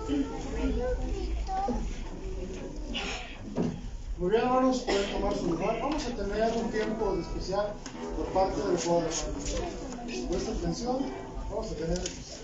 Muy bien, hermanos, pueden tomar su lugar. Vamos a tener un tiempo especial por parte del cuadro. Vuestra atención, vamos a tener especial.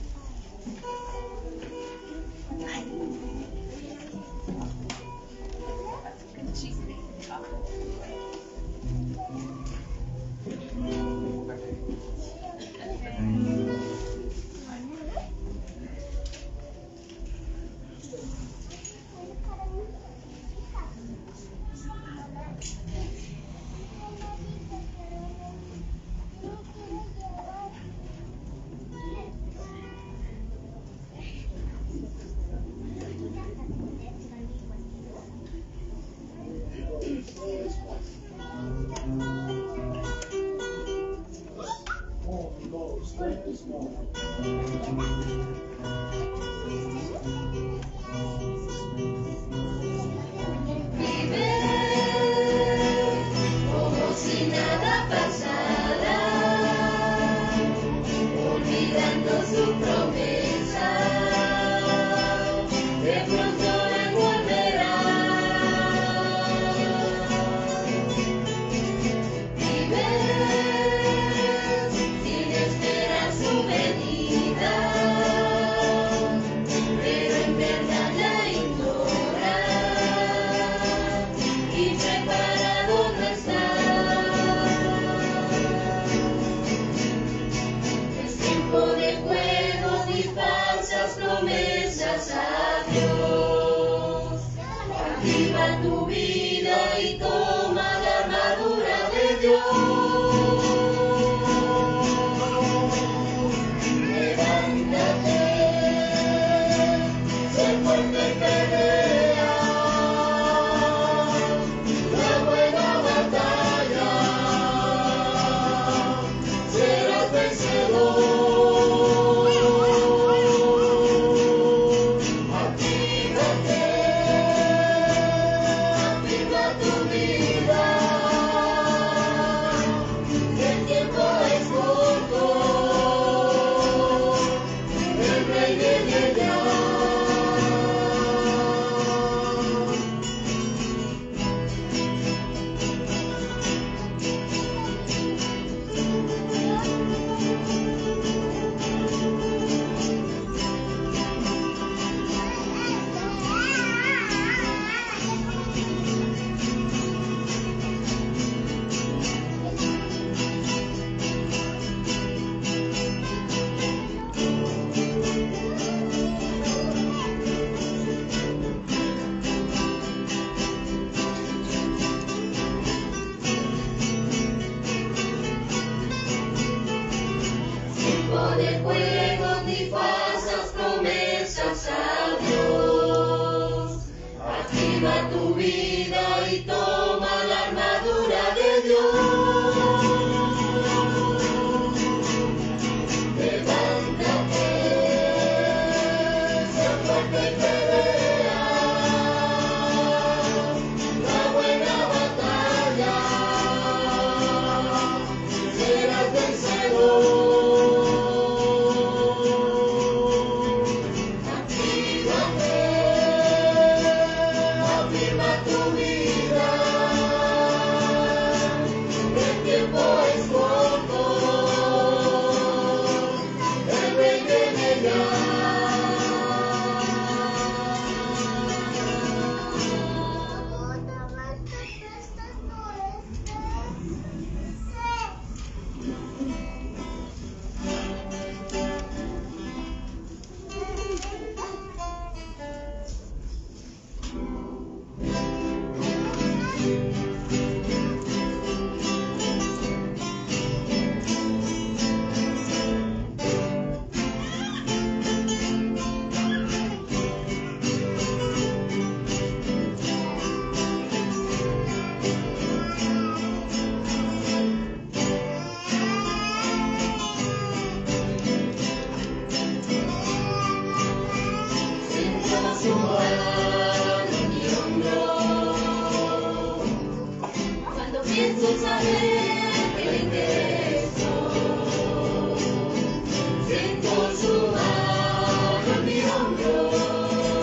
Siento su mano en mi hombro.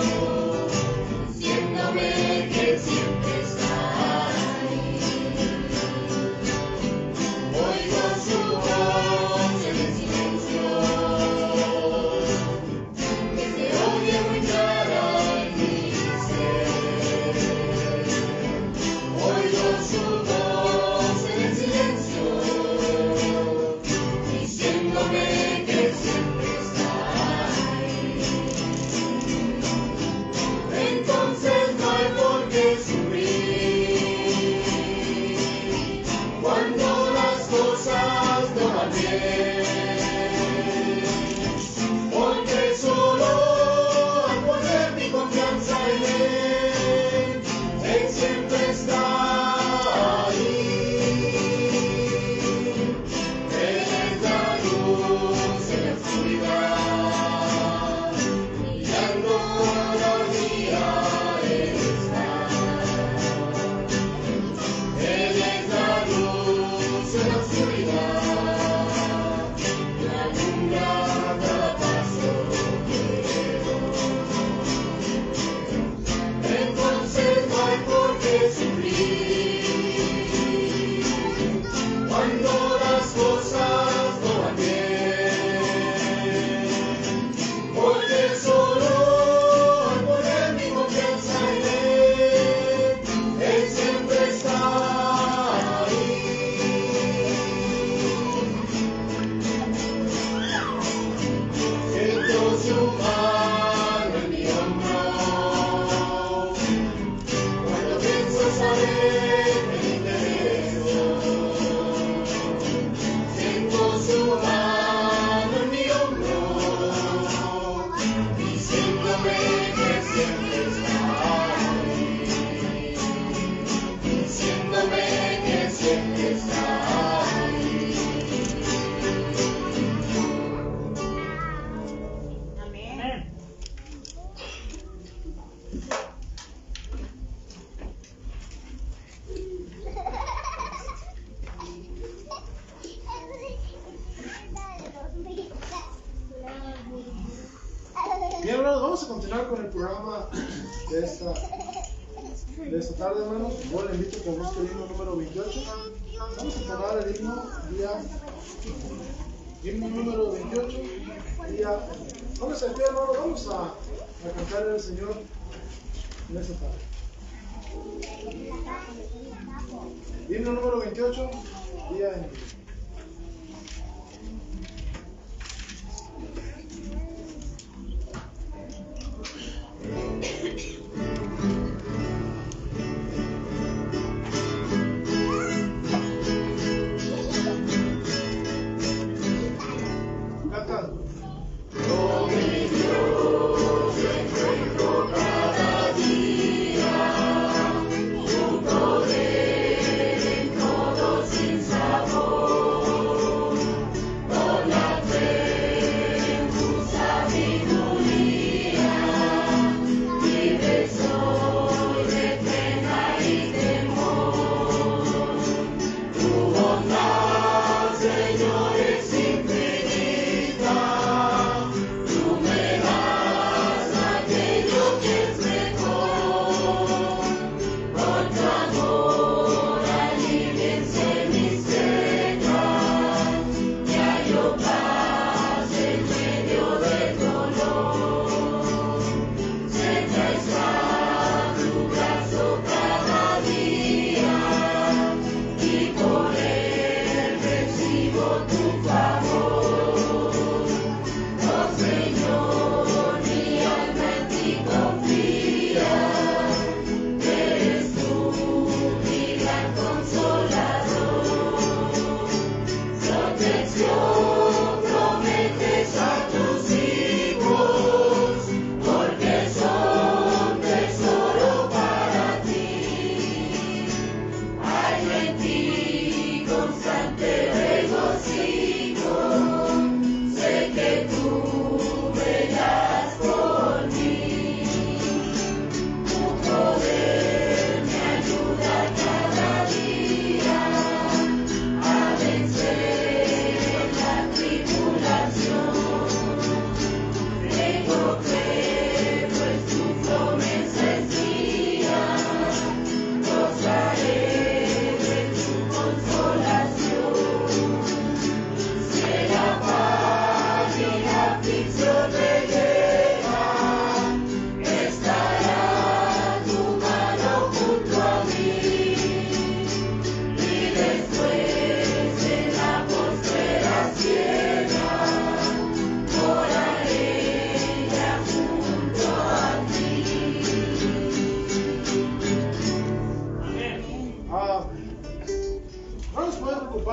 Bien, hermanos, vamos a continuar con el programa de esta tarde, hermanos. Yo le invito a que busque el himno número 28. Vamos a tomar el himno número 28. Vamos a pie, hermanos, vamos a cantarle al Señor en esta tarde. Himno número 28, día en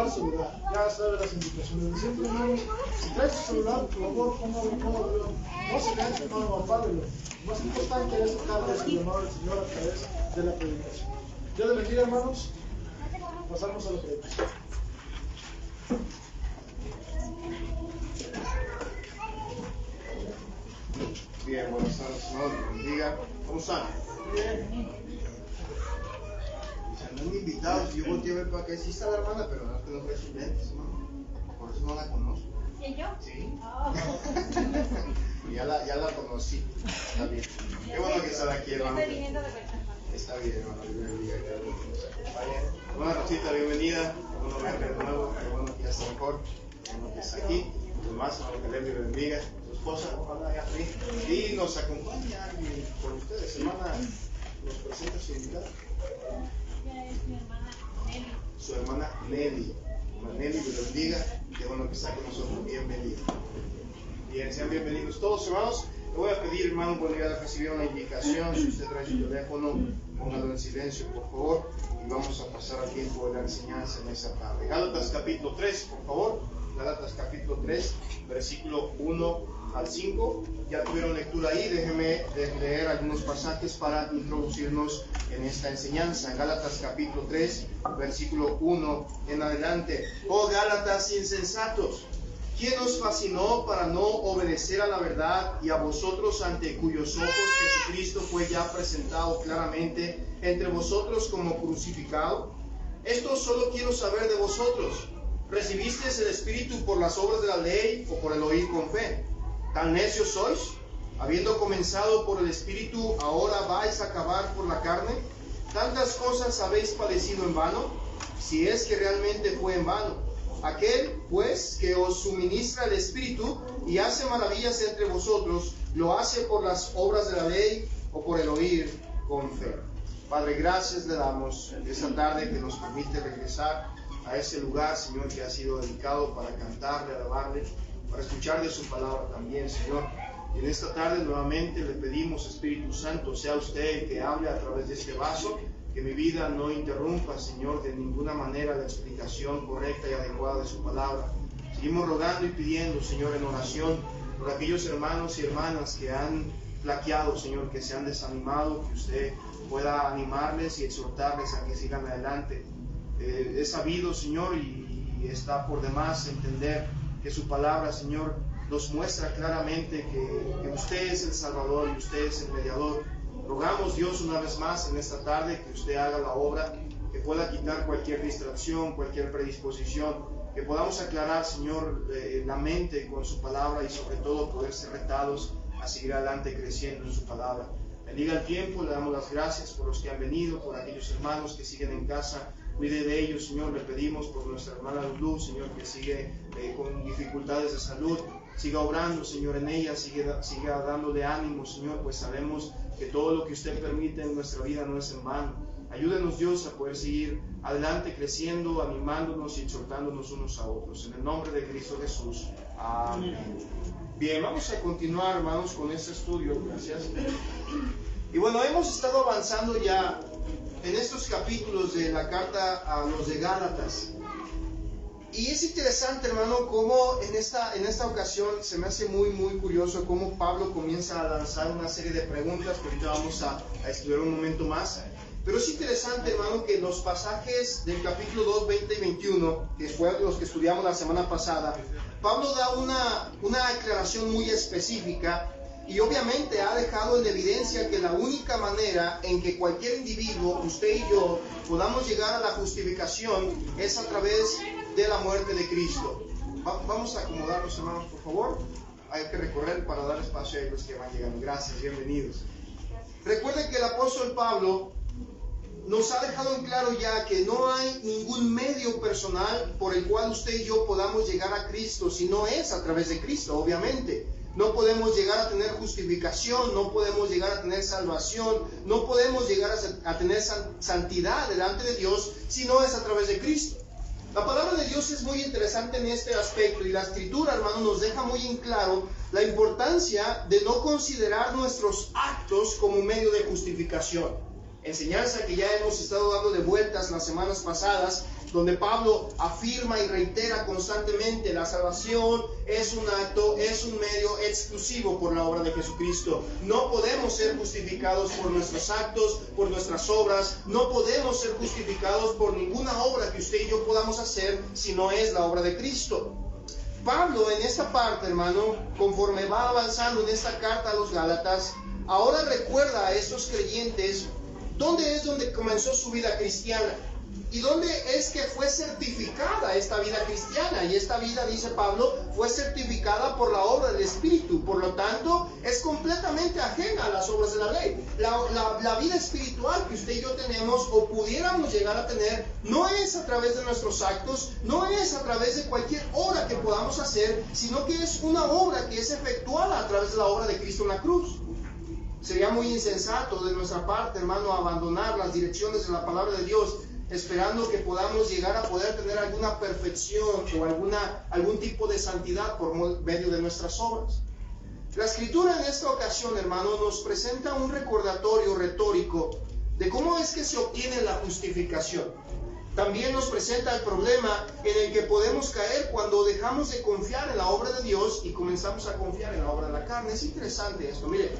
su lugar. Ya sabe las indicaciones de siempre, hermano. Si trae su celular, por favor, póngalo. No se canse, hermano, apáguelo. Lo más importante es sacarle su honor al Señor a través de la predicación. Dios les bendiga, hermanos. Pasamos a la predicación. Bien, buenas tardes, hermanos. Bendiga. ¿Cómo están? Bien. No me invitados, yo volteé a ver para acá, sí está la hermana, pero no es que no trae sus lentes, hermano. Por eso no la conozco. ¿Y yo? Sí. Oh. ya la conocí. Está bien. Qué bueno que estar aquí, hermano. Estoy viniendo de vuelta. Está bien, hermano. Dios me bendiga. Que Dios nos acompañe. Hermana Rosita, bienvenida. Bueno verte de nuevo. Qué bueno que ya está mejor. Qué bueno que está aquí. Los más, hermano, que Dios me bendiga. Su esposa, ojalá ya feliz. Y nos acompaña alguien por ustedes, hermana. Nos presenta su invitada. Ella es mi hermana Nelly. Su hermana Nelly. Hermana Nelly, Dios les bendiga. Qué bueno que está con nosotros. Bienvenida. Bien, sean bienvenidos todos, hermanos. Le voy a pedir, hermano, cuando ya recibieron la indicación, si usted trae su teléfono, póngalo en silencio, por favor, y vamos a pasar al tiempo de la enseñanza en esa tarde. Gálatas capítulo 3, por favor. Gálatas capítulo 3, versículo 1 al 5. Ya tuvieron lectura ahí, déjenme leer algunos pasajes para introducirnos en esta enseñanza. Gálatas capítulo 3, versículo 1 en adelante. Oh Gálatas insensatos, ¿quién os fascinó para no obedecer a la verdad, y a vosotros ante cuyos ojos Jesucristo fue ya presentado claramente entre vosotros como crucificado? Esto solo quiero saber de vosotros. ¿Recibisteis el Espíritu por las obras de la ley o por el oír con fe? ¿Tan necios sois? Habiendo comenzado por el Espíritu, ¿ahora vais a acabar por la carne? ¿Tantas cosas habéis padecido en vano? Si es que realmente fue en vano. Aquel, pues, que os suministra el Espíritu y hace maravillas entre vosotros, ¿lo hace por las obras de la ley o por el oír con fe? Padre, gracias le damos esta tarde que nos permite regresar a ese lugar, Señor, que ha sido dedicado para cantarle, alabarle, para escuchar de su palabra también, Señor. Y en esta tarde nuevamente le pedimos, Espíritu Santo, sea usted el que hable a través de este vaso, que mi vida no interrumpa, Señor, de ninguna manera la explicación correcta y adecuada de su palabra. Seguimos rogando y pidiendo, Señor, en oración por aquellos hermanos y hermanas que han flaqueado, Señor, que se han desanimado, que usted pueda animarles y exhortarles a que sigan adelante. He sabido, Señor, y está por demás entender que su palabra, Señor, nos muestra claramente que usted es el Salvador y usted es el mediador. Rogamos, Dios, una vez más en esta tarde que usted haga la obra, que pueda quitar cualquier distracción, cualquier predisposición, que podamos aclarar, Señor, la mente con su palabra y sobre todo poder ser retados a seguir adelante creciendo en su palabra. Bendiga el tiempo, le damos las gracias por los que han venido, por aquellos hermanos que siguen en casa. Cuide de ellos, Señor. Le pedimos por nuestra hermana Lulú, Señor, que sigue con dificultades de salud. Siga obrando, Señor, en ella, siga dándole ánimo, Señor, pues sabemos que todo lo que usted permite en nuestra vida no es en vano. Ayúdenos, Dios, a poder seguir adelante, creciendo, animándonos y exhortándonos unos a otros. En el nombre de Cristo Jesús. Amén. Bien, vamos a continuar, hermanos, con este estudio. Gracias. Y bueno, hemos estado avanzando ya en estos capítulos de la carta a los de Gálatas. Y es interesante, hermano, cómo en esta ocasión se me hace muy curioso cómo Pablo comienza a lanzar una serie de preguntas que ahorita vamos a estudiar un momento más. Pero es interesante, hermano, que los pasajes del capítulo 2, 20 y 21, que fue los que estudiamos la semana pasada, Pablo da una aclaración muy específica y obviamente ha dejado en evidencia que la única manera en que cualquier individuo, usted y yo, podamos llegar a la justificación es a través de la muerte de Cristo. Vamos a acomodarnos, hermanos, por favor. Hay que recorrer para dar espacio a los que van llegando. Gracias, bienvenidos. Recuerden que el apóstol Pablo nos ha dejado en claro ya que no hay ningún medio personal por el cual usted y yo podamos llegar a Cristo, si no es a través de Cristo, obviamente. No podemos llegar a tener justificación, no podemos llegar a tener salvación, no podemos llegar a tener santidad delante de Dios si no es a través de Cristo. La palabra de Dios es muy interesante en este aspecto y la Escritura, hermano, nos deja muy en claro la importancia de no considerar nuestros actos como medio de justificación. Enseñanza que ya hemos estado dando de vueltas las semanas pasadas, donde Pablo afirma y reitera constantemente: la salvación es un acto, es un medio exclusivo por la obra de Jesucristo. No podemos ser justificados por nuestros actos, por nuestras obras. No podemos ser justificados por ninguna obra que usted y yo podamos hacer si no es la obra de Cristo. Pablo en esta parte, hermano, conforme va avanzando en esta carta a los Gálatas, ahora recuerda a estos creyentes dónde es donde comenzó su vida cristiana y dónde es que fue certificada esta vida cristiana. Y esta vida, dice Pablo, fue certificada por la obra del Espíritu. Por lo tanto, es completamente ajena a las obras de la ley. La vida espiritual que usted y yo tenemos o pudiéramos llegar a tener no es a través de nuestros actos, no es a través de cualquier obra que podamos hacer, sino que es una obra que es efectuada a través de la obra de Cristo en la cruz. Sería muy insensato de nuestra parte, hermano, abandonar las direcciones de la palabra de Dios, esperando que podamos llegar a poder tener alguna perfección o algún tipo de santidad por medio de nuestras obras. La Escritura en esta ocasión, hermano, nos presenta un recordatorio retórico de cómo es que se obtiene la justificación. También nos presenta el problema en el que podemos caer cuando dejamos de confiar en la obra de Dios y comenzamos a confiar en la obra de la carne. Es interesante esto. Mire,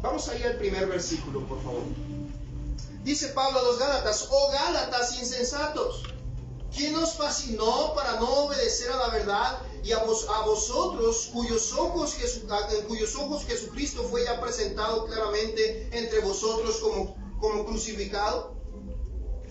Vamos ahí al primer versículo, por favor. Dice Pablo a los Gálatas: oh Gálatas insensatos, ¿quién os fascinó para no obedecer a la verdad? Y a vosotros, cuyos ojos Jesucristo fue ya presentado claramente entre vosotros como crucificado.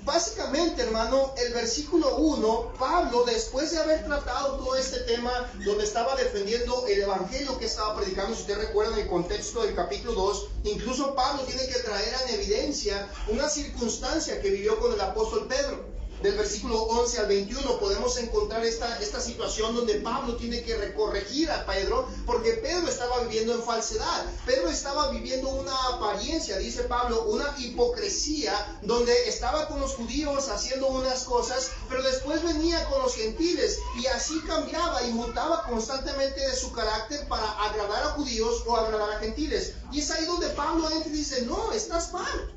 Básicamente, hermano, el versículo 1, Pablo, después de haber tratado todo este tema, donde estaba defendiendo el evangelio que estaba predicando, si usted recuerda en el contexto del capítulo 2, incluso Pablo tiene que traer en evidencia una circunstancia que vivió con el apóstol Pedro. Del versículo 11 al 21 podemos encontrar esta situación donde Pablo tiene que corregir a Pedro, porque Pedro estaba viviendo en falsedad. Pedro estaba viviendo una apariencia, dice Pablo, una hipocresía, donde estaba con los judíos haciendo unas cosas, pero después venía con los gentiles, y así cambiaba y mutaba constantemente de su carácter para agradar a judíos o agradar a gentiles. Y es ahí donde Pablo entra y dice: no, estás mal.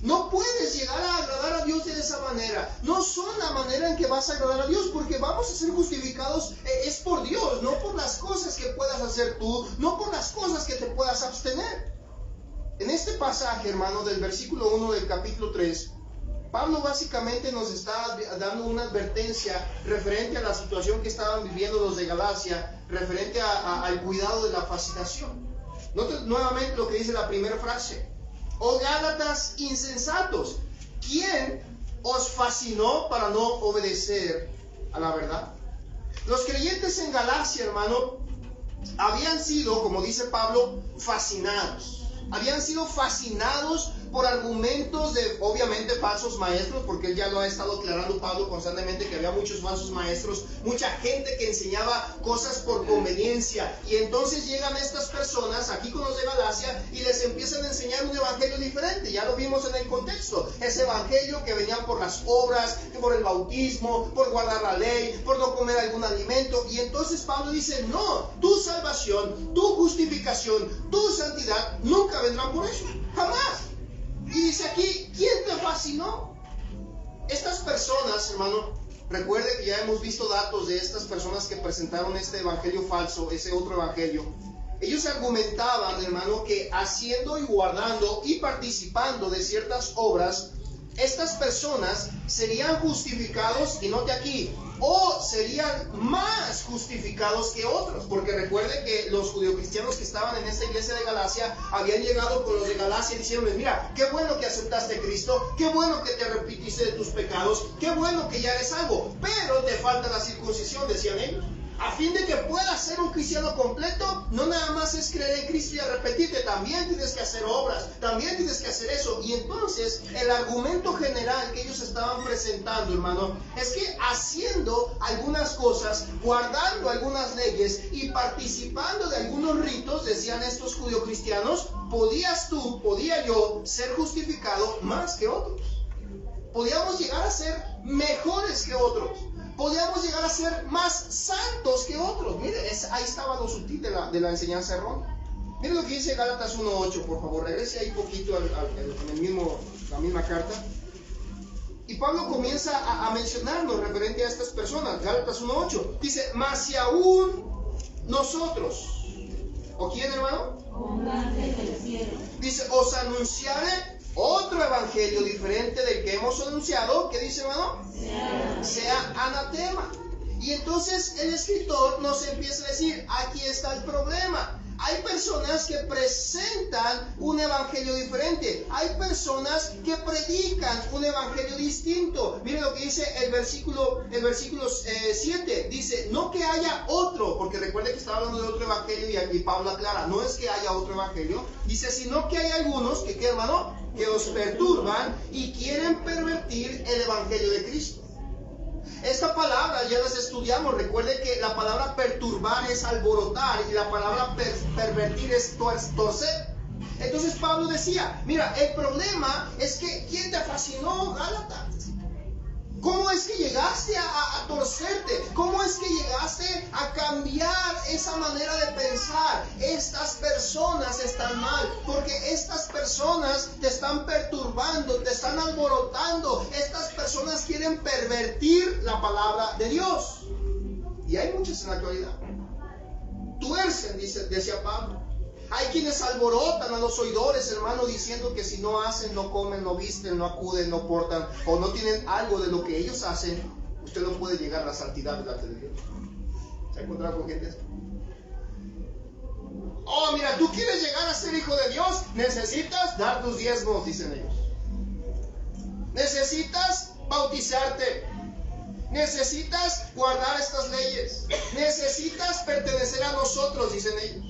No puedes llegar a agradar a Dios de esa manera. No son la manera en que vas a agradar a Dios, porque vamos a ser justificados es por Dios, no por las cosas que puedas hacer tú, no por las cosas que te puedas abstener. En este pasaje, hermano, del versículo 1 del capítulo 3, Pablo básicamente nos está dando una advertencia referente a la situación que estaban viviendo los de Galacia, referente al cuidado de la fascinación. Note nuevamente lo que dice la primera frase: oh Gálatas insensatos, ¿quién os fascinó para no obedecer a la verdad? Los creyentes en Galacia, hermano, habían sido, como dice Pablo, fascinados. Habían sido fascinados por argumentos de, obviamente, falsos maestros, porque él ya lo ha estado aclarando Pablo constantemente, que había muchos falsos maestros, mucha gente que enseñaba cosas por conveniencia. Y entonces llegan estas personas aquí con los de Galacia y les empiezan a enseñar un evangelio diferente. Ya lo vimos en el contexto, ese evangelio que venían por las obras, por el bautismo, por guardar la ley, por no comer algún alimento. Y entonces Pablo dice: no, tu salvación, tu justificación, tu santidad nunca vendrán por eso, jamás. Y dice aquí: ¿quién te fascinó? Estas personas, hermano, recuerde que ya hemos visto datos de estas personas que presentaron este evangelio falso, ese otro evangelio. Ellos argumentaban, hermano, que haciendo y guardando y participando de ciertas obras, estas personas serían justificados, y note aquí, o serían más justificados que otros, porque recuerde que los judeocristianos que estaban en esta iglesia de Galacia habían llegado con los de Galacia y diciéndoles: mira, qué bueno que aceptaste a Cristo, qué bueno que te arrepentiste de tus pecados, qué bueno que ya eres salvo, pero te falta la circuncisión, decían ellos. A fin de que puedas ser un cristiano completo, no nada más es creer en Cristo y arrepentirte, también tienes que hacer obras, también tienes que hacer eso. Y entonces el argumento general que ellos estaban presentando, hermano, es que haciendo algunas cosas, guardando algunas leyes y participando de algunos ritos, decían estos judeocristianos, podía yo ser justificado más que otros. Podíamos llegar a ser mejores que otros. Podíamos llegar a ser más santos que otros. Mire, ahí estaba lo sutil de la enseñanza errónea. Mire lo que dice Gálatas 1:8, por favor. Regrese ahí poquito en la misma carta. Y Pablo comienza a mencionarnos referente a estas personas. Gálatas 1:8. Dice: mas si aún nosotros, ¿o quién, hermano? Dice: os anunciaré otro evangelio diferente del que hemos anunciado. ¿Qué dice, hermano? Sea anatema. Y entonces el escritor nos empieza a decir: aquí está el problema. Hay personas que presentan un evangelio diferente. Hay personas que predican un evangelio distinto. Miren lo que dice el versículo 7. Dice: no que haya otro, porque recuerde que estaba hablando de otro evangelio y aquí Pablo aclara, no es que haya otro evangelio. Dice: sino que hay algunos que, ¿qué, hermano? Que os perturban y quieren pervertir el evangelio de Cristo. Esta palabra ya las estudiamos. Recuerde que la palabra perturbar es alborotar y la palabra pervertir es torcer. Entonces Pablo decía: mira, el problema es que ¿quién te fascinó, Gálatas? ¿Cómo es que llegaste a torcerte? ¿Cómo es que llegaste a cambiar esa manera de pensar? Estas personas están mal, porque estas personas te están perturbando, te están alborotando. Estas personas quieren pervertir la palabra de Dios. Y hay muchas en la actualidad. Tuercen, decía Pablo. Hay quienes alborotan a los oidores, hermano, diciendo que si no hacen, no comen, no visten, no acuden, no portan, o no tienen algo de lo que ellos hacen, usted no puede llegar a la santidad delante de Dios. ¿Se ha encontrado con gente así? Oh, mira, tú quieres llegar a ser hijo de Dios, necesitas dar tus diezmos, dicen ellos. Necesitas bautizarte. Necesitas guardar estas leyes. Necesitas pertenecer a nosotros, dicen ellos.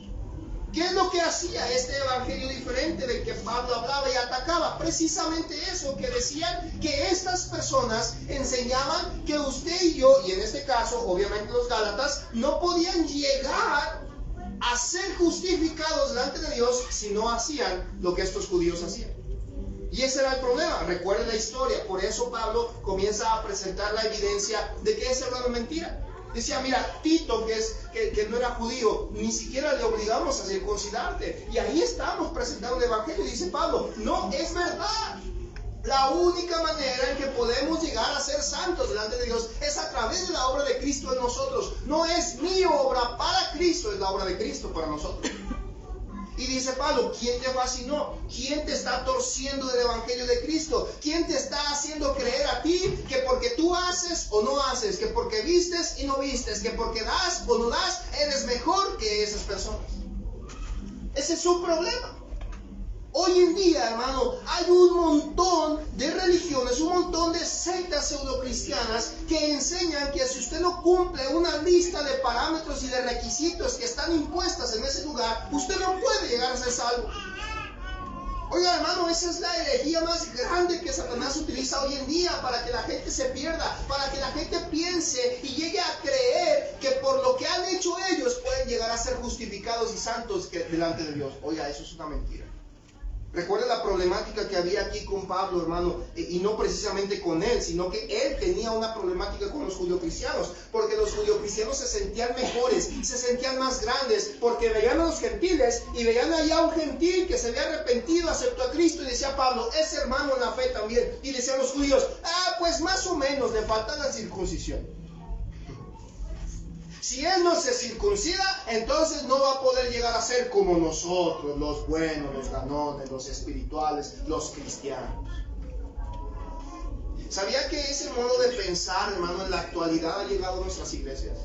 ¿Qué es lo que hacía este evangelio diferente del que Pablo hablaba y atacaba? Precisamente eso, que decían que estas personas enseñaban que usted y yo, y en este caso, obviamente los Gálatas, no podían llegar a ser justificados delante de Dios si no hacían lo que estos judíos hacían. Y ese era el problema. Recuerden la historia. Por eso Pablo comienza a presentar la evidencia de que es hermano mentira. Decía, mira, Tito, que no era judío, ni siquiera le obligamos a circuncidarte. Y ahí estamos presentando el evangelio. Y dice Pablo, no es verdad. La única manera en que podemos llegar a ser santos delante de Dios es a través de la obra de Cristo en nosotros. No es mi obra para Cristo, es la obra de Cristo para nosotros. Y dice Pablo, ¿quién te fascinó? ¿Quién te está torciendo del evangelio de Cristo? ¿Quién te está haciendo creer a ti que porque tú haces o no haces, que porque vistes y no vistes, que porque das o no das, eres mejor que esas personas? Ese es su problema. Hoy en día, hermano, hay un montón de religiones, un montón de sectas pseudocristianas que enseñan que si usted no cumple una lista de parámetros y de requisitos que están impuestas en ese lugar, usted no puede llegar a ser salvo. Oiga, hermano, esa es la herejía más grande que Satanás utiliza hoy en día para que la gente se pierda, para que la gente piense y llegue a creer que por lo que han hecho ellos pueden llegar a ser justificados y santos delante de Dios. Oiga, eso es una mentira. Recuerda la problemática que había aquí con Pablo, hermano, y no precisamente con él, sino que él tenía una problemática con los judeocristianos, porque los judeocristianos se sentían mejores, se sentían más grandes, porque veían a los gentiles y veían allá a un gentil que se había arrepentido, aceptó a Cristo, y decía Pablo, es hermano en la fe también, y decían los judíos, pues más o menos le falta la circuncisión. Si él no se circuncida, entonces no va a poder llegar a ser como nosotros, los buenos, los ganones, los espirituales, los cristianos. ¿Sabía que ese modo de pensar, hermano, en la actualidad ha llegado a nuestras iglesias?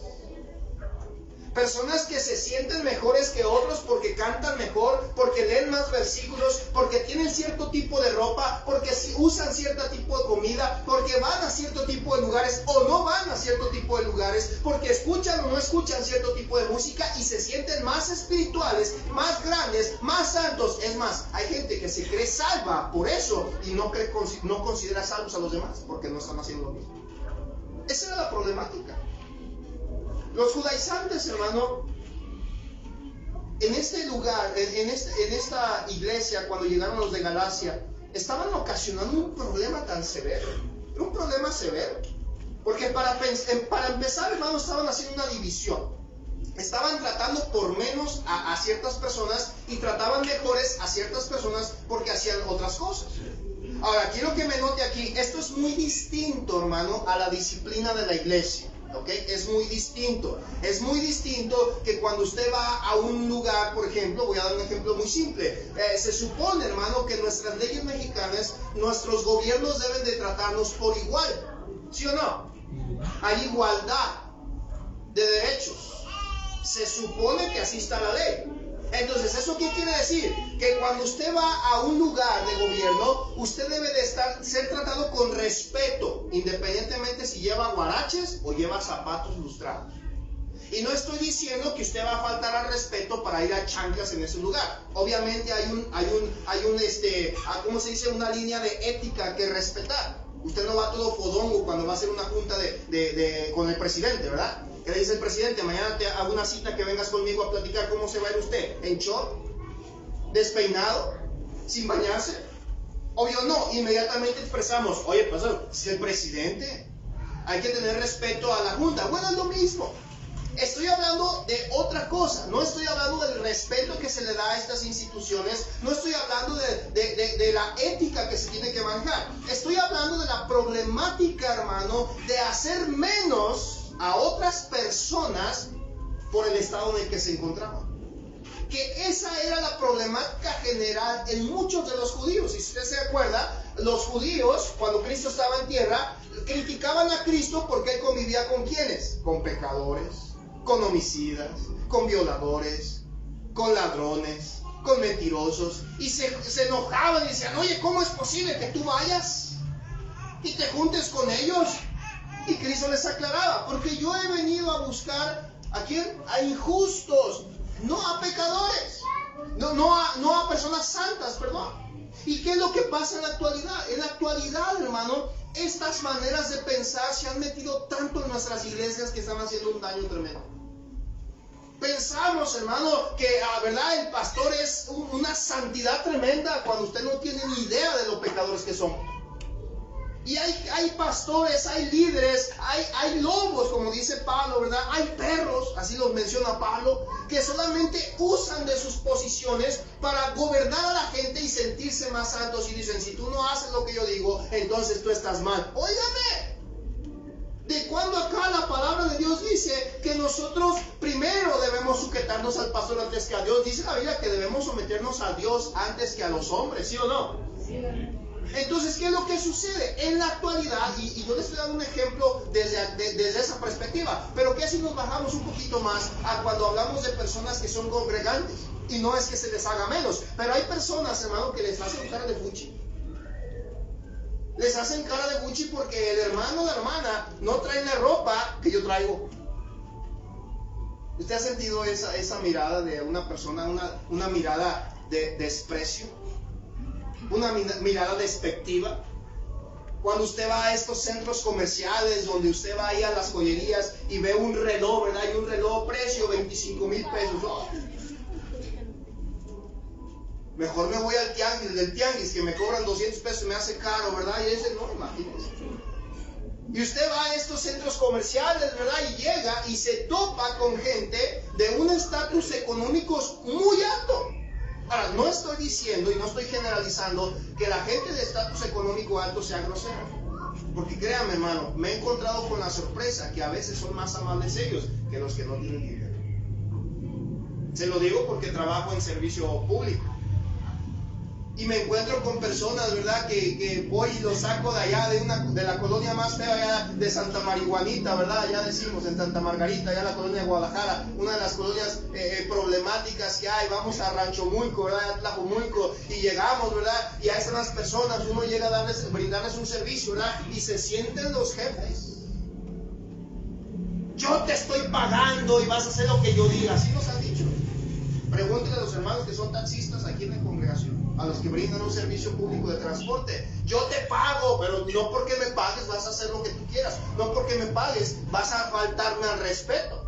Personas que se sienten mejores que otros porque cantan mejor, porque leen más versículos, porque tienen cierto tipo de ropa, porque usan cierto tipo de comida, porque van a cierto tipo de lugares o no van a cierto tipo de lugares, porque escuchan o no escuchan cierto tipo de música y se sienten más espirituales, más grandes, más santos. Es más, hay gente que se cree salva por eso y no considera salvos a los demás porque no están haciendo lo mismo. Esa era la problemática. Los judaizantes, hermano, en este lugar, en esta iglesia, cuando llegaron los de Galacia, estaban ocasionando un problema tan severo. Era un problema severo. Porque para empezar, hermano, estaban haciendo una división. Estaban tratando por menos a ciertas personas y trataban mejores a ciertas personas porque hacían otras cosas. Ahora, quiero que me note aquí, esto es muy distinto, hermano, a la disciplina de la iglesia. ¿Okay? Es muy distinto. Es muy distinto que cuando usted va a un lugar, por ejemplo, voy a dar un ejemplo muy simple. Se supone, hermano, que nuestras leyes mexicanas, nuestros gobiernos deben de tratarnos por igual. ¿Sí o no? Hay igualdad de derechos. Se supone que así está la ley. Entonces, ¿eso qué quiere decir? Que cuando usted va a un lugar de gobierno, usted debe de ser tratado con respeto, independientemente si lleva guaraches o lleva zapatos lustrados. Y no estoy diciendo que usted va a faltar al respeto para ir a chanclas en ese lugar. Obviamente ¿cómo se dice? Una línea de ética que respetar. Usted no va todo fodongo cuando va a hacer una junta con el presidente, ¿verdad? ¿Qué le dice el presidente? Mañana te hago una cita que vengas conmigo a platicar. ¿Cómo se va a ir usted? ¿En short? ¿Despeinado? ¿Sin bañarse? Obvio no. Inmediatamente expresamos, oye, pastor, si el presidente, hay que tener respeto a la junta. Bueno, es lo mismo. Estoy hablando de otra cosa. No estoy hablando del respeto que se le da a estas instituciones. No estoy hablando de la ética que se tiene que manejar. Estoy hablando de la problemática, hermano, de hacer menos a otras personas por el estado en el que se encontraban. que esa era la problemática general en muchos de los judíos. Y si usted se acuerda, los judíos, cuando Cristo estaba en tierra, criticaban a Cristo porque Él convivía con ¿quiénes? Con pecadores, con homicidas, con violadores, con ladrones, con mentirosos. Y se enojaban y decían, oye, ¿cómo es posible que tú vayas y te juntes con ellos? Y Cristo les aclaraba, porque yo he venido a buscar ¿a quién? A injustos, no a pecadores, no a personas santas, perdón. ¿Y qué es lo que pasa en la actualidad? En la actualidad, hermano, estas maneras de pensar se han metido tanto en nuestras iglesias que están haciendo un daño tremendo. Pensamos, hermano, que verdad, el pastor es una santidad tremenda cuando usted no tiene ni idea de los pecadores que son. Y hay pastores, hay líderes, hay lobos, como dice Pablo, ¿verdad? Hay perros, así los menciona Pablo, que solamente usan de sus posiciones para gobernar a la gente y sentirse más santos. Y dicen, si tú no haces lo que yo digo, entonces tú estás mal. Óigame, ¿de cuándo acá la palabra de Dios dice que nosotros primero debemos sujetarnos al pastor antes que a Dios? Dice la Biblia que debemos someternos a Dios antes que a los hombres, ¿sí o no? Sí. Entonces, ¿qué es lo que sucede? En la actualidad, y yo les estoy dando un ejemplo desde esa perspectiva, pero ¿qué si nos bajamos un poquito más a cuando hablamos de personas que son congregantes? Y no es que se les haga menos, pero hay personas, hermano, que les hacen cara de fuchi. Les hacen cara de fuchi porque el hermano o la hermana no traen la ropa que yo traigo. ¿Usted ha sentido esa mirada de una persona, una mirada de desprecio? Una mirada despectiva. Cuando usted va a estos centros comerciales, donde usted va ahí a las joyerías y ve un reloj, ¿verdad? Y un reloj precio 25,000 pesos. Oh, mejor me voy al tianguis, del tianguis, que me cobran 200 pesos y me hace caro, ¿verdad? Y ese no, imagínese. Y usted va a estos centros comerciales, ¿verdad? Y llega y se topa con gente de un estatus económico muy alto. Ahora, no estoy diciendo y no estoy generalizando que la gente de estatus económico alto sea grosera. Porque créanme, hermano, me he encontrado con la sorpresa que a veces son más amables ellos que los que no tienen dinero. Se lo digo porque trabajo en servicio público. Y me encuentro con personas, ¿verdad? Que voy y los saco de allá, de la colonia más fea, allá de Santa Marihuanita, ¿verdad? Allá decimos, en Santa Margarita, allá la colonia de Guadalajara, una de las colonias problemáticas que hay. Vamos a Rancho Mulco, ¿verdad? A Tlajomulco, y llegamos, ¿verdad? Y ahí están las personas, uno llega a brindarles un servicio, ¿verdad? Y se sienten los jefes. Yo te estoy pagando y vas a hacer lo que yo diga. Así nos han dicho. Pregúntenle a los hermanos que son taxistas aquí en la congregación, a los que brindan un servicio público de transporte. Yo te pago, pero no porque me pagues vas a hacer lo que tú quieras. No porque me pagues vas a faltarme al respeto.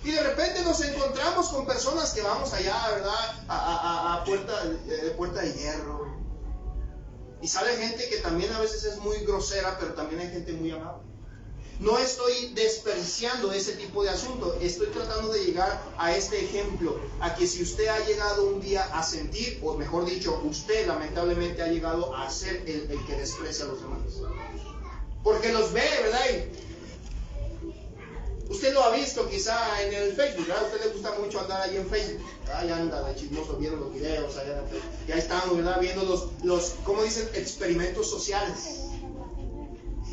Y de repente nos encontramos con personas que vamos allá, ¿verdad? A puerta de hierro. Y sale gente que también a veces es muy grosera, pero también hay gente muy amable. No estoy despreciando ese tipo de asunto, estoy tratando de llegar a este ejemplo, a que si usted ha llegado un día a sentir, o mejor dicho, usted lamentablemente ha llegado a ser el que desprecia a los demás. Porque los ve, ¿verdad? Y usted lo ha visto quizá en el Facebook, ¿verdad? A usted le gusta mucho andar ahí en Facebook. Ahí anda de chismoso viendo los videos, allá en Facebook. Y ahí estamos, ¿verdad? Viendo los ¿cómo dicen? Experimentos sociales.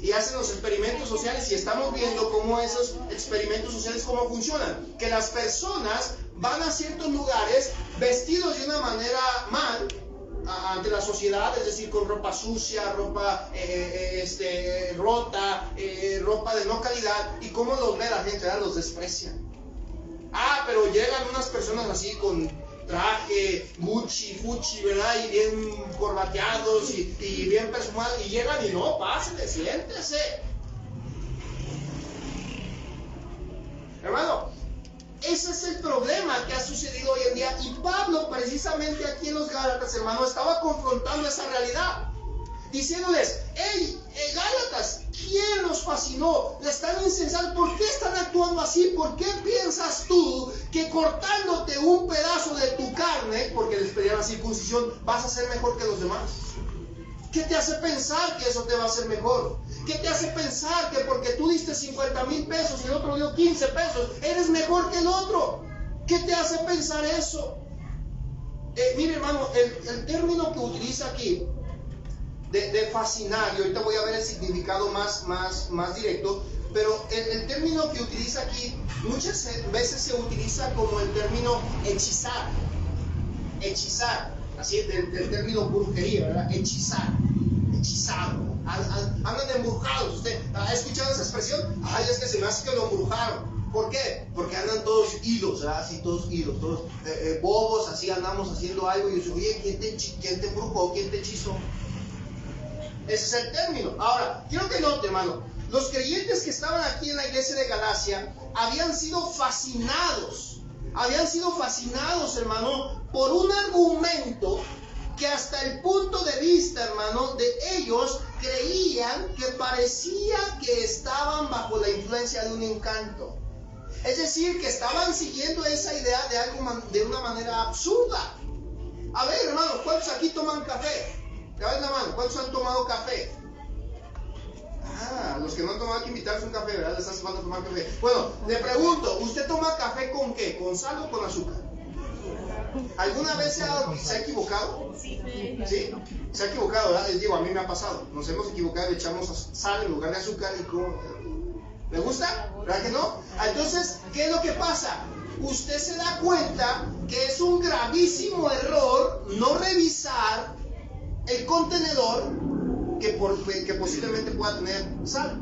Y hacen los experimentos sociales y estamos viendo cómo esos experimentos sociales cómo funcionan. Que las personas van a ciertos lugares vestidos de una manera mal ante la sociedad, es decir, con ropa sucia, ropa rota, ropa de no calidad. ¿Y cómo los ve la gente? ¿Verdad? Los desprecian. Pero llegan unas personas así con traje, Gucci, ¿verdad? Y bien corbateados y bien perfumados. Y llegan y no, pásele, siéntese. Hermano, ese es el problema que ha sucedido hoy en día. Y Pablo, precisamente aquí en los Gálatas, hermano, estaba confrontando esa realidad. Diciéndoles, hey, Gálatas, ¿quién los fascinó? Le están insensando. ¿Por qué están actuando así? ¿Por qué piensas tú que cortándote un pedazo de tu carne, porque les pedían la circuncisión, vas a ser mejor que los demás? ¿Qué te hace pensar que eso te va a hacer mejor? ¿Qué te hace pensar que porque tú diste 50,000 pesos y el otro dio 15 pesos, eres mejor que el otro? ¿Qué te hace pensar eso? Mire, hermano, el término que utiliza aquí de fascinar, y ahorita voy a ver el significado más directo, pero el término que utiliza aquí muchas veces se utiliza como el término hechizar, así del término brujería, ¿verdad? Hechizado, andan embrujados. ¿Usted ha escuchado esa expresión? Ay, es que se me hace que lo embrujaron. ¿Por qué? Porque andan todos hilos, ¿verdad? Así todos hilos, todos bobos, así andamos haciendo algo y yo digo, oye, ¿quién te embrujó? ¿Quién te hechizó? Ese es el término. Ahora, quiero que note, hermano, los creyentes que estaban aquí en la iglesia de Galacia habían sido fascinados, hermano, por un argumento que hasta el punto de vista, hermano, de ellos creían que parecía que estaban bajo la influencia de un encanto. Es decir, que estaban siguiendo esa idea de algo de una manera absurda. A ver, hermano, ¿cuántos aquí toman café? Levanten la mano, ¿cuántos han tomado café? Los que no han tomado, hay que invitarse un café, ¿verdad? Les hace falta tomar café. Bueno, le pregunto, ¿usted toma café con qué? ¿Con sal o con azúcar? ¿Alguna vez se ha equivocado? Sí. ¿Sí? Se ha equivocado, ¿verdad? Les digo, a mí me ha pasado. Nos hemos equivocado, le echamos sal en lugar de azúcar y como... ¿Le gusta? ¿Verdad que no? Entonces, ¿qué es lo que pasa? Usted se da cuenta que es un gravísimo error no revisar el contenedor que posiblemente pueda tener sal.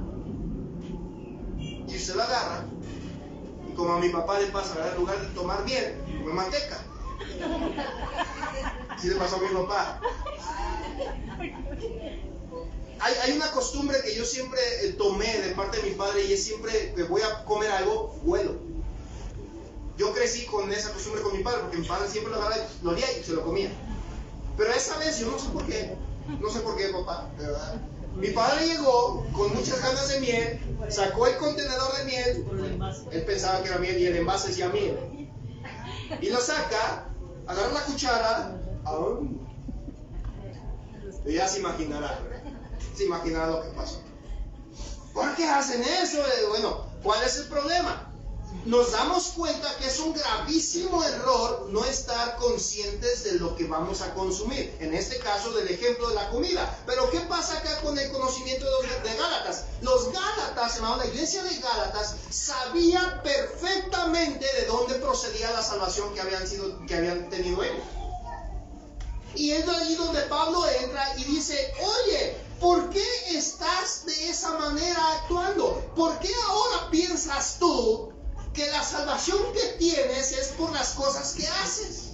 Y usted lo agarra, y como a mi papá le pasa, ¿verdad? En lugar de tomar miel, come manteca. Así le pasó a mi papá. Hay una costumbre que yo siempre tomé de parte de mi padre, y es siempre que voy a comer algo, huelo. Yo crecí con esa costumbre con mi padre, porque mi padre siempre lo agarraba, lo olía y se lo comía. Pero esa vez, yo no sé por qué, papá, de verdad. Mi padre llegó con muchas ganas de miel, sacó el contenedor de miel, él pensaba que era miel y el envase decía miel. Y lo saca, agarra la cuchara, y ya se imaginará lo que pasó. ¿Por qué hacen eso? Bueno, ¿cuál es el problema? Nos damos cuenta que es un gravísimo error no estar conscientes de lo que vamos a consumir. En este caso, del ejemplo de la comida. Pero ¿qué pasa acá con el conocimiento de Gálatas? Los Gálatas, hermano, la iglesia de Gálatas sabía perfectamente de dónde procedía la salvación que habían tenido ellos. Y es ahí donde Pablo entra y dice, oye, ¿por qué estás de esa manera actuando? ¿Por qué ahora piensas tú que la salvación que tienes es por las cosas que haces?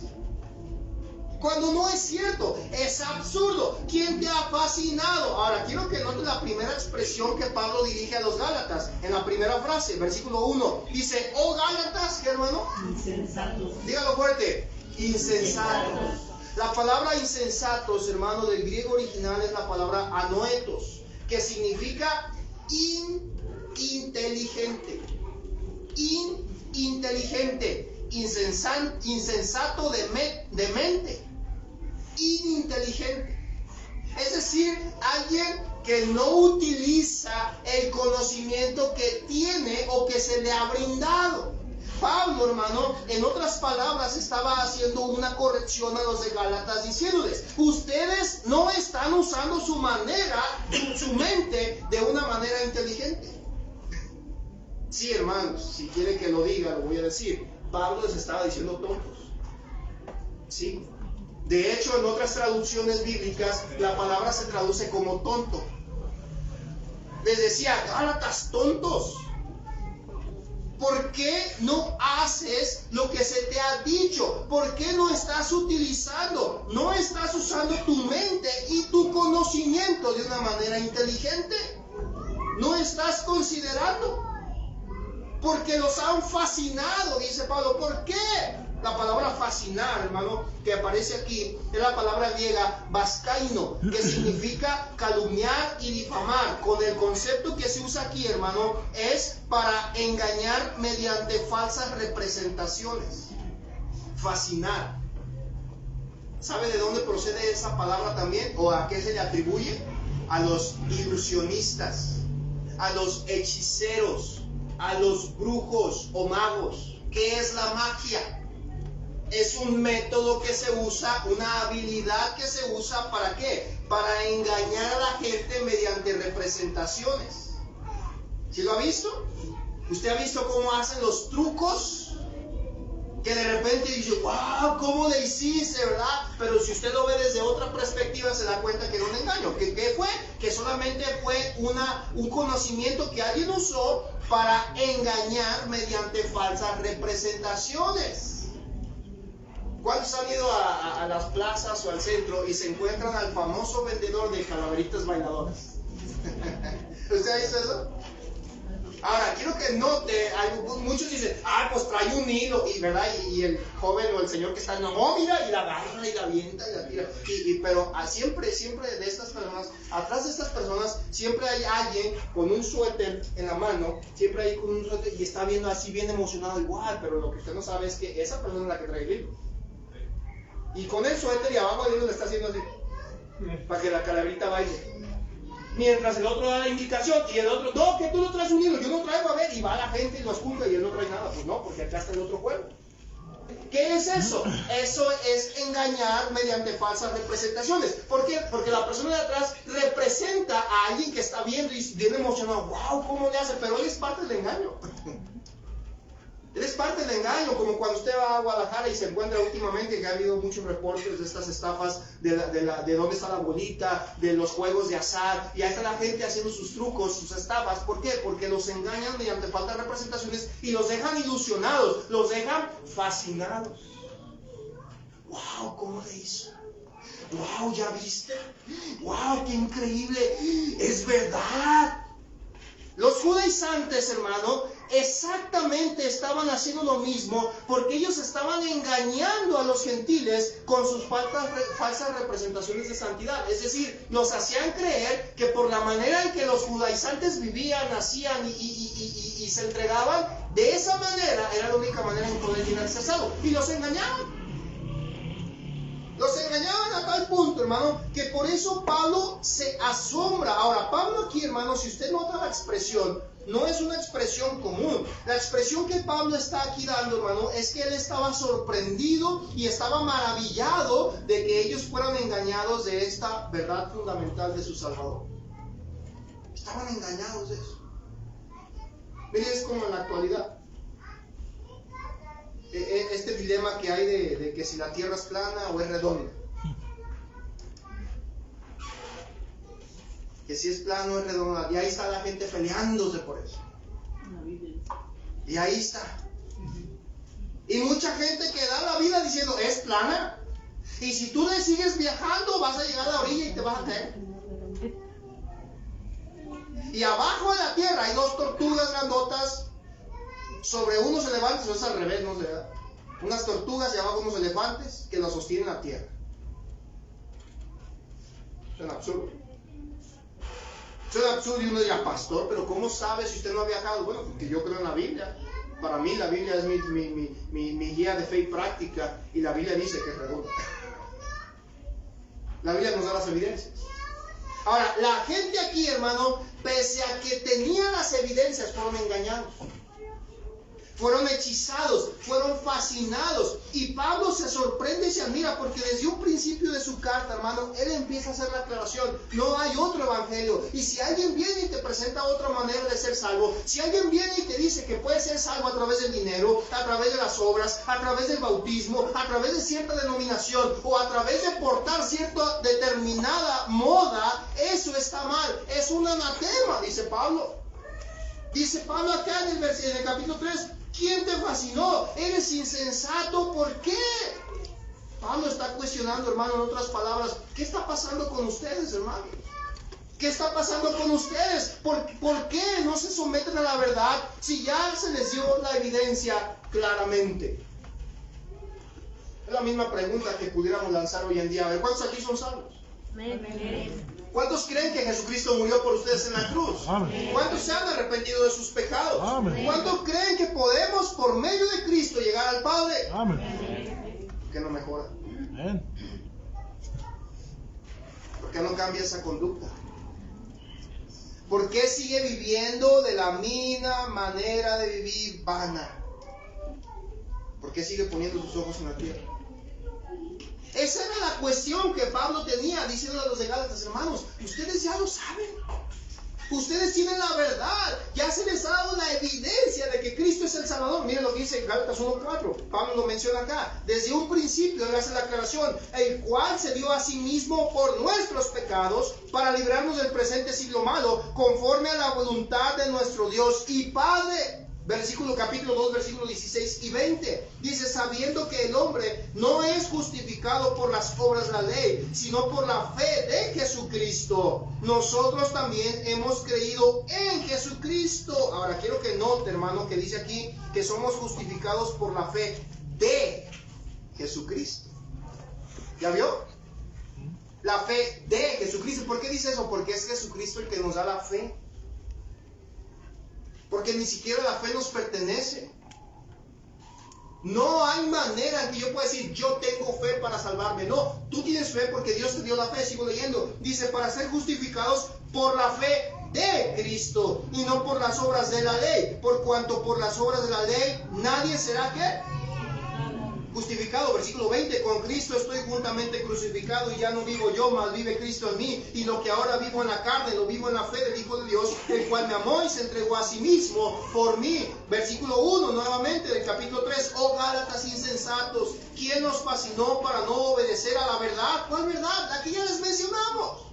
Cuando no es cierto, es absurdo. ¿Quién te ha fascinado? Ahora, quiero que notes la primera expresión que Pablo dirige a los Gálatas. En la primera frase, versículo 1, dice, oh Gálatas, ¿qué hermano? Insensatos. Dígalo fuerte, insensatos. La palabra insensatos, hermano, del griego original es la palabra anoetos, que significa inteligente. Insensato de mente, ininteligente. Es decir, alguien que no utiliza el conocimiento que tiene o que se le ha brindado. Pablo, hermano, en otras palabras, estaba haciendo una corrección a los de Gálatas, diciéndoles, ustedes no están usando su mente de una manera inteligente. Sí, hermanos, si quieren que lo diga, lo voy a decir. Pablo les estaba diciendo tontos. Sí. De hecho, en otras traducciones bíblicas, la palabra se traduce como tonto. Les decía, Gálatas, tontos. ¿Por qué no haces lo que se te ha dicho? ¿Por qué no estás usando tu mente y tu conocimiento de una manera inteligente? ¿No estás considerando? Porque los han fascinado, dice Pablo. ¿Por qué? La palabra fascinar, hermano, que aparece aquí, es la palabra griega baskaino, que significa calumniar y difamar. Con el concepto que se usa aquí, hermano, es para engañar mediante falsas representaciones. Fascinar. ¿Sabe de dónde procede esa palabra también? ¿O a qué se le atribuye? A los ilusionistas, a los hechiceros, a los brujos o magos. ¿Qué es la magia? es un método que se usa, una habilidad que se usa, ¿para qué? Para engañar a la gente mediante representaciones. ¿Sí lo ha visto? ¿Usted ha visto cómo hacen los trucos? Que de repente dice, wow, ¿cómo le hiciste, verdad? Pero si usted lo ve desde otra perspectiva, se da cuenta que era un engaño. ¿Qué fue? Que solamente fue un conocimiento que alguien usó para engañar mediante falsas representaciones. ¿Cuántos han ido a las plazas o al centro y se encuentran al famoso vendedor de calaveritas bailadoras? ¿Usted ha visto eso? Ahora, quiero que note, muchos dicen, pues trae un hilo, y ¿verdad? Y el joven o el señor que está, no, mira, y la agarra, y la avienta, y la tira. Pero siempre de estas personas, atrás de estas personas, siempre hay alguien con un suéter en la mano, siempre hay con un suéter, y está viendo así bien emocionado, igual, pero lo que usted no sabe es que esa persona es la que trae el hilo. Y con el suéter y abajo el hilo le está haciendo así, para que la calaverita baile. Mientras el otro da la indicación y el otro, no, que tú no traes un hilo, yo no traigo, a ver, y va la gente y lo esculca y él no trae nada. Pues no, porque acá está el otro juego. ¿Qué es eso? Eso es engañar mediante falsas representaciones. ¿Por qué? Porque la persona de atrás representa a alguien que está viendo y viene emocionado, wow, ¿cómo le hace? Pero él es parte del engaño. Él es parte del engaño, como cuando usted va a Guadalajara y se encuentra últimamente que ha habido muchos reportes de estas estafas, de dónde está la bolita, de los juegos de azar, y ahí está la gente haciendo sus trucos, sus estafas. ¿Por qué? Porque los engañan mediante faltas de representaciones y los dejan ilusionados, los dejan fascinados. ¡Wow! ¿Cómo le hizo? ¡Wow! ¿Ya viste? ¡Wow! ¡Qué increíble! ¡Es verdad! Los judaizantes, hermano, exactamente estaban haciendo lo mismo porque ellos estaban engañando a los gentiles con sus falsas representaciones de santidad. Es decir, nos hacían creer que por la manera en que los judaizantes vivían, hacían y se entregaban, de esa manera era la única manera en poder llenarse al salvo. Y los engañaban. Los engañaban a tal punto, hermano, que por eso Pablo se asombra. Ahora, Pablo aquí, hermano, si usted nota la expresión, no es una expresión común. La expresión que Pablo está aquí dando, hermano, es que él estaba sorprendido y estaba maravillado de que ellos fueran engañados de esta verdad fundamental de su Salvador. Estaban engañados de eso. Miren, es como en la actualidad. Este dilema que hay de que si la tierra es plana o es redonda. Que si es plano o es redonda. Y ahí está la gente peleándose por eso. Y ahí está. Y mucha gente que da la vida diciendo, es plana. Y si tú le sigues viajando, vas a llegar a la orilla y te vas a caer. Y abajo de la tierra hay dos tortugas grandotas. Sobre unos elefantes, o es al revés, no sé, ¿verdad? Unas tortugas y abajo unos elefantes que los sostienen la tierra. Suena absurdo. Suena absurdo y uno dirá, pastor, pero ¿cómo sabe si usted no ha viajado? Bueno, porque yo creo en la Biblia. Para mí la Biblia es mi guía de fe y práctica, y la Biblia dice que es redonda. La Biblia nos da las evidencias. Ahora, la gente aquí, hermano, pese a que tenía las evidencias, fueron engañados. Fueron hechizados, fueron fascinados. Y Pablo se sorprende y se admira porque desde un principio de su carta, hermano, él empieza a hacer la aclaración. No hay otro evangelio. Y si alguien viene y te presenta otra manera de ser salvo, si alguien viene y te dice que puedes ser salvo a través del dinero, a través de las obras, a través del bautismo, a través de cierta denominación o a través de portar cierta determinada moda, eso está mal. Es un anatema, dice Pablo. Dice Pablo acá en el capítulo 3, ¿quién te fascinó? Eres insensato, ¿por qué? Pablo está cuestionando, hermano, en otras palabras, ¿qué está pasando con ustedes, hermano? ¿Qué está pasando con ustedes? ¿Por qué no se someten a la verdad si ya se les dio la evidencia claramente? Es la misma pregunta que pudiéramos lanzar hoy en día. A ver, ¿cuántos aquí son salvos? ¿Cuántos creen que Jesucristo murió por ustedes en la cruz? Amén. ¿Cuántos se han arrepentido de sus pecados? Amén. ¿Cuántos creen que podemos por medio de Cristo llegar al Padre? Amén. ¿Por qué no mejora? Amén. ¿Por qué no cambia esa conducta? ¿Por qué sigue viviendo de la misma manera de vivir vana? ¿Por qué sigue poniendo sus ojos en la tierra? Esa era la cuestión que Pablo tenía, diciendo a los de Gálatas: hermanos, ustedes ya lo saben. Ustedes tienen la verdad. Ya se les ha dado la evidencia de que Cristo es el Salvador. Miren lo que dice Gálatas 1:4. Pablo lo menciona acá. Desde un principio él hace la aclaración: el cual se dio a sí mismo por nuestros pecados, para librarnos del presente siglo malo, conforme a la voluntad de nuestro Dios y Padre. Capítulo 2, versículos 16 y 20. Dice: sabiendo que el hombre no es justificado por las obras de la ley, sino por la fe de Jesucristo. Nosotros también hemos creído en Jesucristo. Ahora quiero que note, hermano, que dice aquí que somos justificados por la fe de Jesucristo. ¿Ya vio? La fe de Jesucristo. ¿Por qué dice eso? Porque es Jesucristo el que nos da la fe. Porque ni siquiera la fe nos pertenece. No hay manera en que yo pueda decir: yo tengo fe para salvarme. No, tú tienes fe porque Dios te dio la fe. Sigo leyendo. Dice: para ser justificados por la fe de Cristo y no por las obras de la ley. Por cuanto por las obras de la ley nadie será ¿qué? Justificado. Versículo 20: con Cristo estoy juntamente crucificado, y ya no vivo yo, mas vive Cristo en mí. Y lo que ahora vivo en la carne, lo vivo en la fe del Hijo de Dios, el cual me amó y se entregó a sí mismo por mí. Versículo 1 nuevamente del capítulo 3: oh Gálatas insensatos, ¿quién nos fascinó para no obedecer a la verdad? ¿Cuál verdad? La que ya les mencionamos.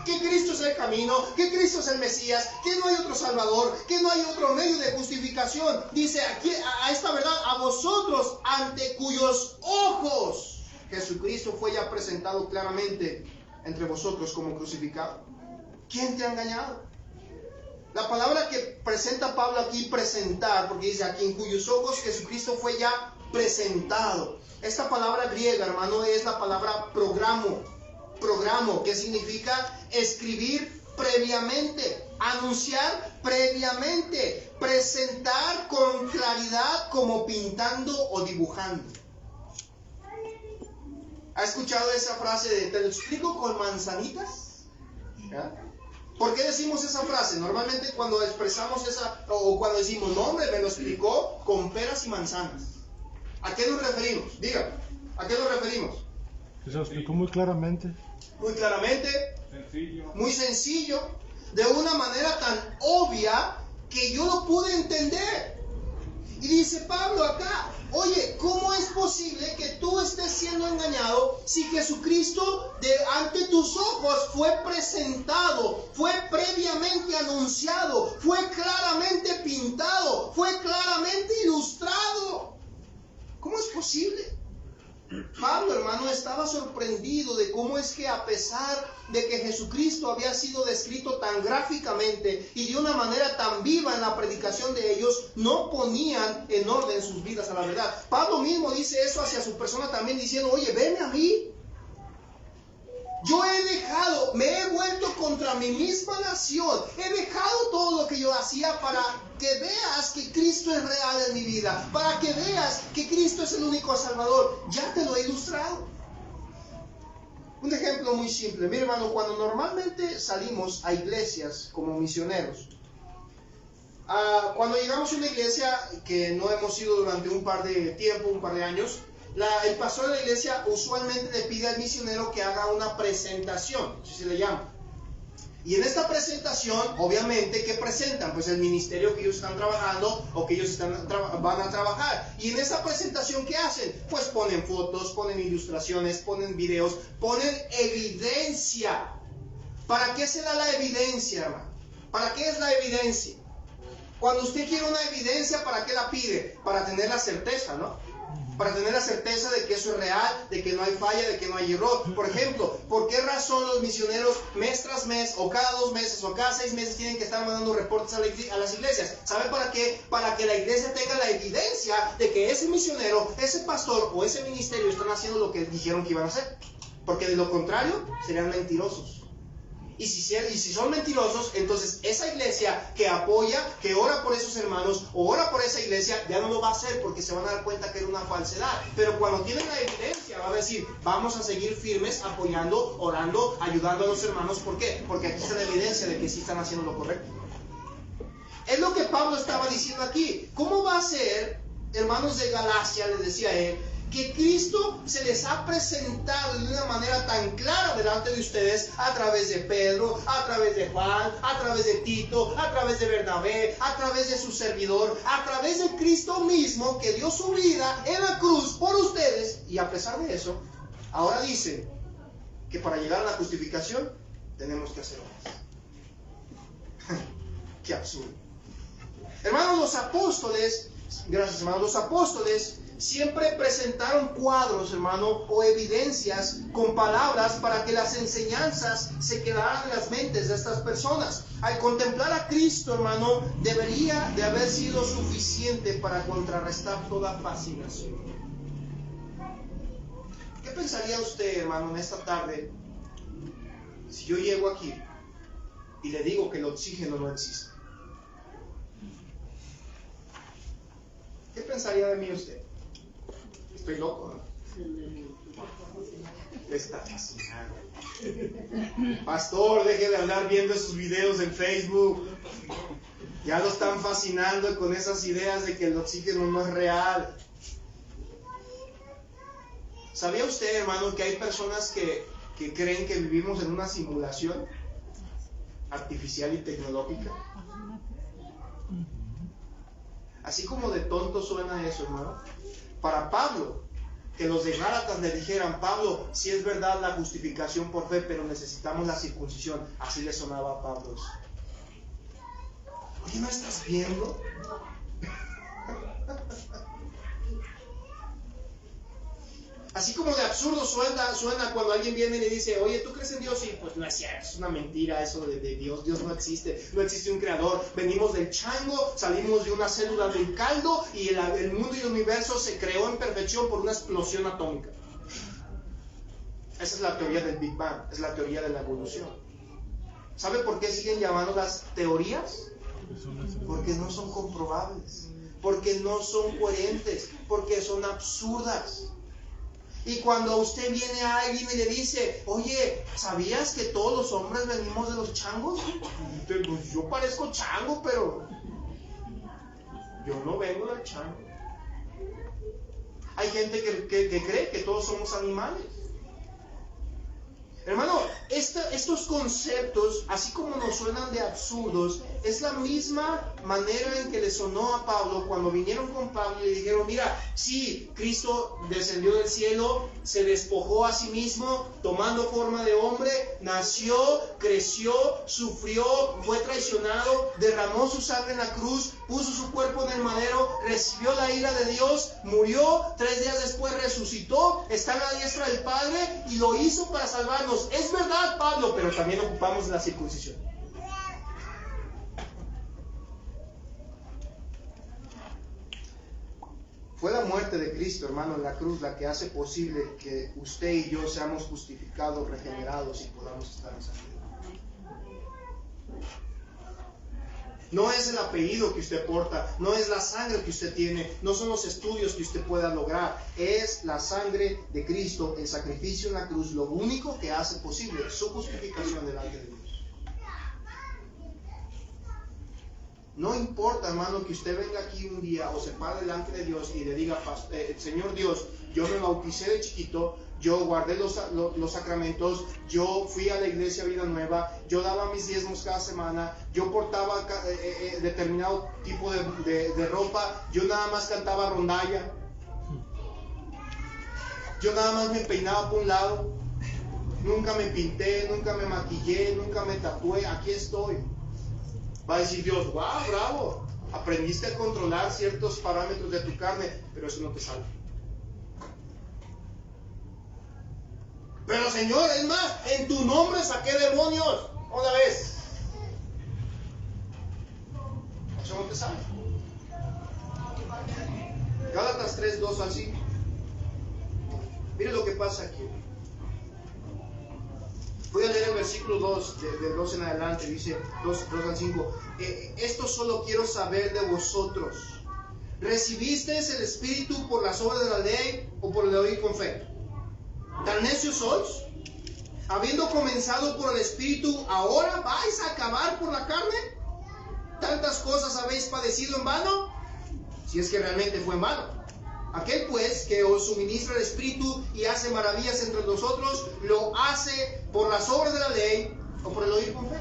Que Cristo es el camino, que Cristo es el Mesías, que no hay otro Salvador, que no hay otro medio de justificación. Dice aquí a esta verdad: a vosotros, ante cuyos ojos Jesucristo fue ya presentado claramente entre vosotros como crucificado. ¿Quién te ha engañado? La palabra que presenta Pablo aquí, presentar, porque dice: aquí en cuyos ojos Jesucristo fue ya presentado. Esta palabra griega, hermano, es la palabra programo, que significa escribir previamente, anunciar previamente, presentar con claridad, como pintando o dibujando. ¿Ha escuchado esa frase de te lo explico con manzanitas? ¿Ya? ¿Por qué decimos esa frase? Normalmente cuando expresamos esa, o cuando decimos: no, hombre, me lo explicó con peras y manzanas. ¿A qué nos referimos? Dígame, ¿a qué nos referimos? Se lo explicó muy claramente. Muy claramente, muy sencillo, de una manera tan obvia que yo lo pude entender. Y dice Pablo acá: oye, ¿cómo es posible que tú estés siendo engañado si Jesucristo ante tus ojos fue presentado, fue previamente anunciado, fue claramente pintado, fue claramente ilustrado? ¿Cómo es posible? Pablo, hermano, estaba sorprendido de cómo es que, a pesar de que Jesucristo había sido descrito tan gráficamente y de una manera tan viva en la predicación de ellos, no ponían en orden sus vidas a la verdad. Pablo mismo dice eso hacia su persona también, diciendo: oye, venme a mí. Yo me he vuelto contra mi misma nación. He dejado todo lo que yo hacía para que veas que Cristo es real en mi vida. Para que veas que Cristo es el único Salvador. Ya te lo he ilustrado. Un ejemplo muy simple. Mira, hermano, cuando normalmente salimos a iglesias como misioneros, cuando llegamos a una iglesia que no hemos ido durante un par de años, el pastor de la iglesia usualmente le pide al misionero que haga una presentación, así se le llama. Y en esta presentación, obviamente, ¿qué presentan? Pues el ministerio que ellos están trabajando o que ellos van a trabajar. Y en esa presentación, ¿qué hacen? Pues ponen fotos, ponen ilustraciones, ponen videos, ponen evidencia. ¿Para qué se da la evidencia, hermano? ¿Para qué es la evidencia? Cuando usted quiere una evidencia, ¿para qué la pide? Para tener la certeza, ¿no? Para tener la certeza de que eso es real, de que no hay falla, de que no hay error. Por ejemplo, ¿por qué razón los misioneros mes tras mes, o cada 2 meses, o cada 6 meses tienen que estar mandando reportes a las iglesias? ¿Sabe para qué? Para que la iglesia tenga la evidencia de que ese misionero, ese pastor o ese ministerio están haciendo lo que dijeron que iban a hacer. Porque de lo contrario, serían mentirosos. Y si son mentirosos, entonces esa iglesia que apoya, que ora por esos hermanos o ora por esa iglesia, ya no lo va a hacer, porque se van a dar cuenta que era una falsedad. Pero cuando tienen la evidencia, va a decir: vamos a seguir firmes, apoyando, orando, ayudando a los hermanos. ¿Por qué? Porque aquí está la evidencia de que sí están haciendo lo correcto. Es lo que Pablo estaba diciendo aquí. ¿Cómo va a ser hermanos de Galacia, les decía él, que Cristo se les ha presentado de una manera tan clara delante de ustedes a través de Pedro, a través de Juan, a través de Tito, a través de Bernabé, a través de su servidor, a través de Cristo mismo que dio su vida en la cruz por ustedes. Y a pesar de eso, ahora dicen que para llegar a la justificación tenemos que hacer más. Qué absurdo. Hermanos, los apóstoles, gracias hermanos, los apóstoles siempre presentaron cuadros, hermano, o evidencias con palabras para que las enseñanzas se quedaran en las mentes de estas personas. Al contemplar a Cristo, hermano, debería de haber sido suficiente para contrarrestar toda fascinación. ¿Qué pensaría usted, hermano, en esta tarde si yo llego aquí y le digo que el oxígeno no existe? ¿Qué pensaría de mí usted? Estoy loco, ¿no? Está fascinado. Pastor, deje de andar viendo esos videos en Facebook. Ya lo están fascinando con esas ideas de que el oxígeno no es real. ¿Sabía usted, hermano, que hay personas que creen que vivimos en una simulación artificial y tecnológica? Así como de tonto suena eso, hermano. Para Pablo, que los de Gálatas le dijeran, Pablo, si es verdad la justificación por fe, pero necesitamos la circuncisión. Así le sonaba a Pablo eso. Oye, ¿no estás viendo? Así como de absurdo suena cuando alguien viene y le dice, oye, ¿tú crees en Dios? Sí, pues no es cierto, es una mentira eso de Dios. Dios no existe un creador. Venimos del chango, salimos de una célula del caldo y el mundo y el universo se creó en perfección por una explosión atómica. Esa es la teoría del Big Bang, es la teoría de la evolución. ¿Sabe por qué siguen llamándolas teorías? Porque no son comprobables, porque no son coherentes, porque son absurdas. Y cuando usted viene a alguien y le dice, oye, ¿sabías que todos los hombres venimos de los changos? Pues yo parezco chango, pero yo no vengo del chango. Hay gente que cree que todos somos animales. Hermano, estos conceptos, así como nos suenan de absurdos, es la misma manera en que le sonó a Pablo cuando vinieron con Pablo y le dijeron, mira, sí, Cristo descendió del cielo, se despojó a sí mismo, tomando forma de hombre, nació, creció, sufrió, fue traicionado, derramó su sangre en la cruz, puso su cuerpo en el madero, recibió la ira de Dios, murió, 3 días después resucitó, está a la diestra del Padre y lo hizo para salvarnos. Es verdad, Pablo, pero también ocupamos la circuncisión. Fue la muerte de Cristo, hermano, en la cruz la que hace posible que usted y yo seamos justificados, regenerados y podamos estar en santidad. No es el apellido que usted porta, no es la sangre que usted tiene, no son los estudios que usted pueda lograr, es la sangre de Cristo, el sacrificio en la cruz, lo único que hace posible su justificación delante de Dios. No importa, hermano, que usted venga aquí un día o se pare delante de Dios y le diga, Señor Dios, yo me bauticé de chiquito, yo guardé los sacramentos, yo fui a la iglesia Vida Nueva, yo daba mis diezmos cada semana, yo portaba determinado tipo de ropa, yo nada más cantaba rondalla, yo nada más me peinaba por un lado, nunca me pinté, nunca me maquillé, nunca me tatué, aquí estoy. Va a decir Dios, wow, bravo, aprendiste a controlar ciertos parámetros de tu carne, pero eso no te salva. Pero Señor, es más, en tu nombre saqué demonios. ¿Una vez? Eso no te salva. Gálatas 3, 2 al 5. Mire lo que pasa aquí. Voy a leer el versículo 2, del 2 en adelante, dice 2 al 5. Esto solo quiero saber de vosotros. ¿Recibisteis el Espíritu por las obras de la ley o por el de oír con fe? ¿Tan necios sois? Habiendo comenzado por el Espíritu, ¿ahora vais a acabar por la carne? ¿Tantas cosas habéis padecido en vano? si es que realmente fue en vano. Aquel pues que os suministra el Espíritu y hace maravillas entre nosotros, lo hace por las obras de la ley o por el oír con fe.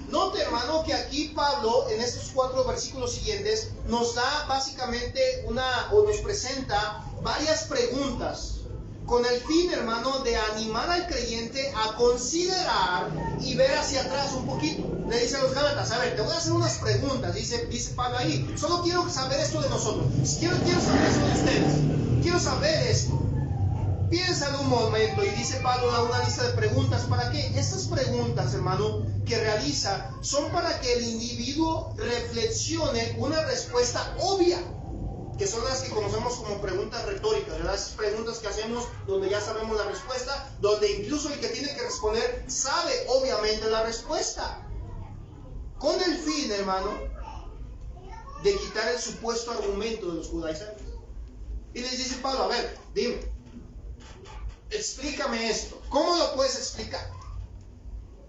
Note, hermano, que aquí Pablo, en estos 4 versículos siguientes, nos da básicamente nos presenta varias preguntas, con el fin, hermano, de animar al creyente a considerar y ver hacia atrás un poquito. Le dice a los Gálatas, a ver, te voy a hacer unas preguntas, dice Pablo ahí, solo quiero saber esto de nosotros, quiero saber esto de ustedes, quiero saber esto. Piénsalo un momento, y dice Pablo, da una lista de preguntas. ¿Para qué? Estas preguntas, hermano, que realiza son para que el individuo reflexione una respuesta obvia, que son las que conocemos como preguntas retóricas, ¿verdad? Esas preguntas que hacemos donde ya sabemos la respuesta, donde incluso el que tiene que responder sabe obviamente la respuesta, con el fin, hermano, de quitar el supuesto argumento de los judaizantes. Y les dice Pablo, a ver, dime, explícame esto. ¿Cómo lo puedes explicar?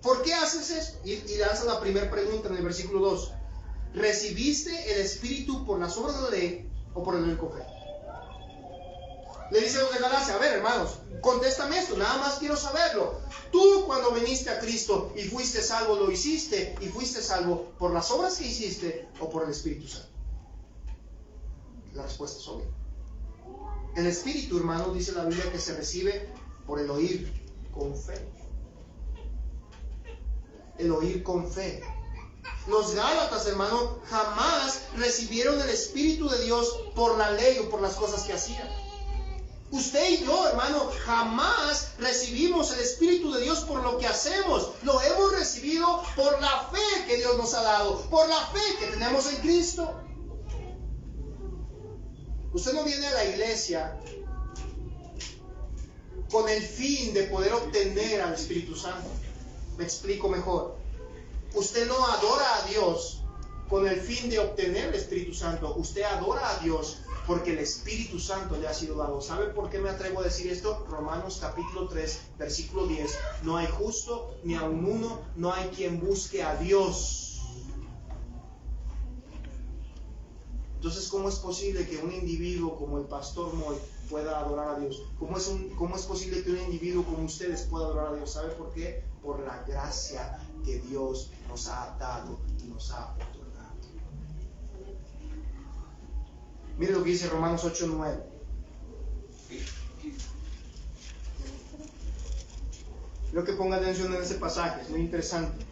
¿Por qué haces esto? Y lanza la primera pregunta en el versículo 2. ¿Recibiste el Espíritu por las obras de la ley o por el oír con fe? Le dice a los de Galacia, a ver, hermanos, contéstame esto, nada más quiero saberlo. Tú, cuando viniste a Cristo y fuiste salvo, ¿lo hiciste y fuiste salvo por las obras que hiciste o por el Espíritu Santo? La respuesta es obvia. El Espíritu, hermano, dice la Biblia que se recibe por el oír con fe. El oír con fe. Los Gálatas, hermano, jamás recibieron el Espíritu de Dios por la ley o por las cosas que hacían. Usted y yo, hermano, jamás recibimos el Espíritu de Dios por lo que hacemos. Lo hemos recibido por la fe que Dios nos ha dado, por la fe que tenemos en Cristo. Usted no viene a la iglesia con el fin de poder obtener al Espíritu Santo. Me explico mejor. Usted no adora a Dios con el fin de obtener el Espíritu Santo. Usted adora a Dios porque el Espíritu Santo le ha sido dado. ¿Sabe por qué me atrevo a decir esto? Romanos capítulo 3, versículo 10. No hay justo ni aun uno, no hay quien busque a Dios. Entonces, ¿cómo es posible que un individuo como el pastor Moy pueda adorar a Dios? ¿Cómo es posible que un individuo como ustedes pueda adorar a Dios? ¿Sabe por qué? Por la gracia que Dios nos ha dado y nos ha otorgado. Mire lo que dice Romanos 8:9. Creo que ponga atención en ese pasaje, es muy interesante.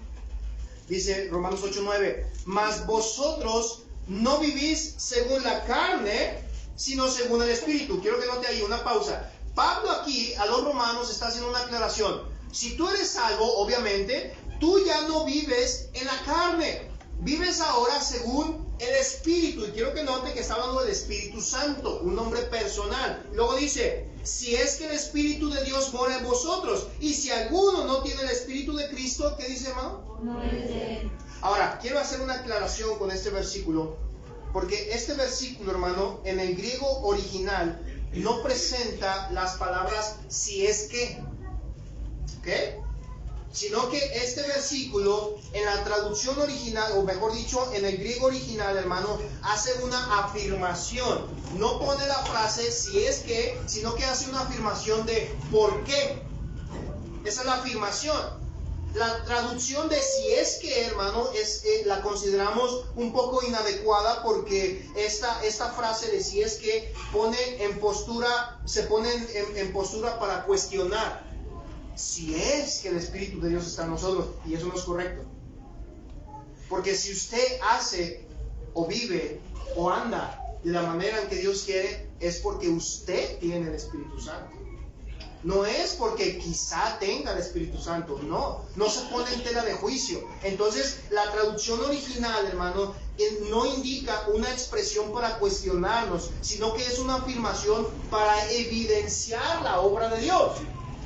Dice Romanos 8:9, mas vosotros no vivís según la carne, sino según el Espíritu. Quiero que note ahí una pausa. Pablo aquí a los romanos está haciendo una aclaración. Si tú eres salvo, obviamente, tú ya no vives en la carne. Vives ahora según el Espíritu. Y quiero que note que está hablando del Espíritu Santo, un nombre personal. Luego dice, si es que el Espíritu de Dios mora en vosotros. Y si alguno no tiene el Espíritu de Cristo, ¿qué dice, hermano? No es de él. Ahora, quiero hacer una aclaración con este versículo, porque este versículo, hermano, en el griego original no presenta las palabras si es que, ¿ok? Sino que este versículo en la traducción original, o mejor dicho, en el griego original, hermano, hace una afirmación. No pone la frase si es que, sino que hace una afirmación de ¿por qué? Esa es la afirmación. La traducción de si es que, hermano, la consideramos un poco inadecuada porque esta frase de si es que se pone en postura para cuestionar si es que el Espíritu de Dios está en nosotros, y eso no es correcto. Porque si usted hace o vive o anda de la manera en que Dios quiere, es porque usted tiene el Espíritu Santo. No es porque quizá tenga el Espíritu Santo, no se pone en tela de juicio. Entonces, la traducción original, hermano, no indica una expresión para cuestionarnos, sino que es una afirmación para evidenciar la obra de Dios.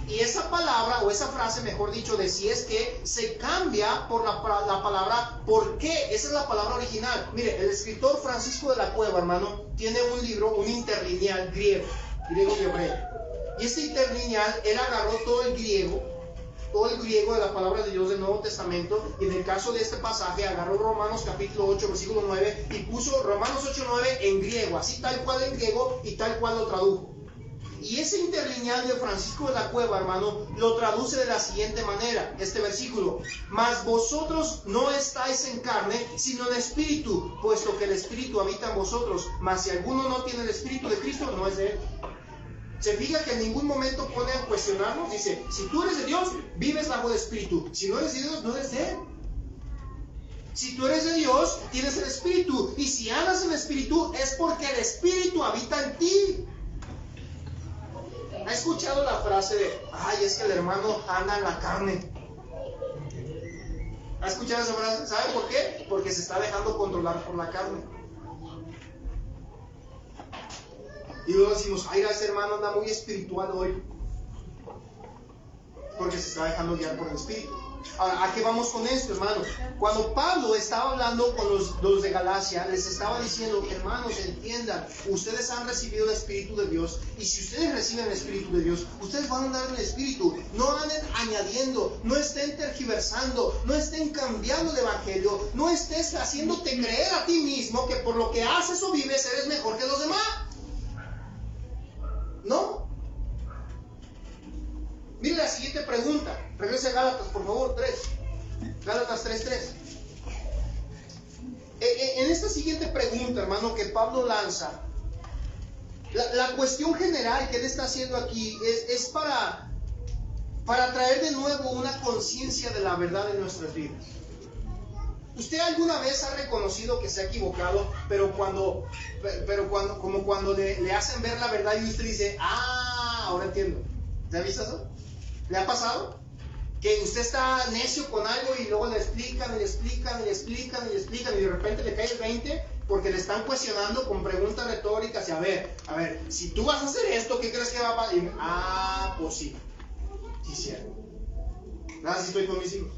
Y esa palabra, o esa frase, mejor dicho, de si es que, se cambia por la palabra ¿por qué? Esa es la palabra original. Mire, el escritor Francisco de la Cueva, hermano, tiene un libro, un interlineal griego y hebreo. Y este interlineal, él agarró todo el griego, todo el griego de la palabra de Dios del Nuevo Testamento, y en el caso de este pasaje agarró Romanos capítulo 8, versículo 9, y puso Romanos 8, 9 en griego, así tal cual en griego, y tal cual lo tradujo. Y ese interlineal de Francisco de la Cueva, hermano, lo traduce de la siguiente manera, este versículo: mas vosotros no estáis en carne, sino en espíritu, puesto que el espíritu habita en vosotros, mas si alguno no tiene el espíritu de Cristo, no es de él. Se fija que en ningún momento pone a cuestionarnos, dice, si tú eres de Dios, vives bajo el espíritu, si no eres de Dios, no eres de él. Si tú eres de Dios, tienes el espíritu, y si andas en el espíritu, es porque el espíritu habita en ti. ¿Ha escuchado la frase de, ay, es que el hermano anda en la carne? ¿Ha escuchado esa frase? ¿Sabe por qué? Porque se está dejando controlar por la carne. Y luego decimos, ay, ese hermano anda muy espiritual hoy, porque se está dejando guiar por el espíritu. Ahora, ¿a qué vamos con esto, hermanos? Cuando Pablo estaba hablando con los de Galacia, les estaba diciendo, hermanos, entiendan, ustedes han recibido el Espíritu de Dios, y si ustedes reciben el Espíritu de Dios, ustedes van a andar en el Espíritu. No anden añadiendo, no estén tergiversando, no estén cambiando el Evangelio, no estés haciéndote creer a ti mismo que por lo que haces o vives eres mejor que los demás. ¿No? Mire la siguiente pregunta. Regrese a Gálatas, por favor, 3. Gálatas 3:3. En esta siguiente pregunta, hermano, que Pablo lanza, la cuestión general que él está haciendo aquí es para traer de nuevo una conciencia de la verdad en nuestras vidas. ¿Usted alguna vez ha reconocido que se ha equivocado, pero cuando le hacen ver la verdad y usted dice, ah, ahora entiendo? ¿Se ha visto eso? ¿Le ha pasado? Que usted está necio con algo y luego le explican y de repente le cae el 20 porque le están cuestionando con preguntas retóricas y a ver, si tú vas a hacer esto, ¿qué crees que va a pasar? Y, ah, pues sí, cierto. Nada, si estoy con mis hijos.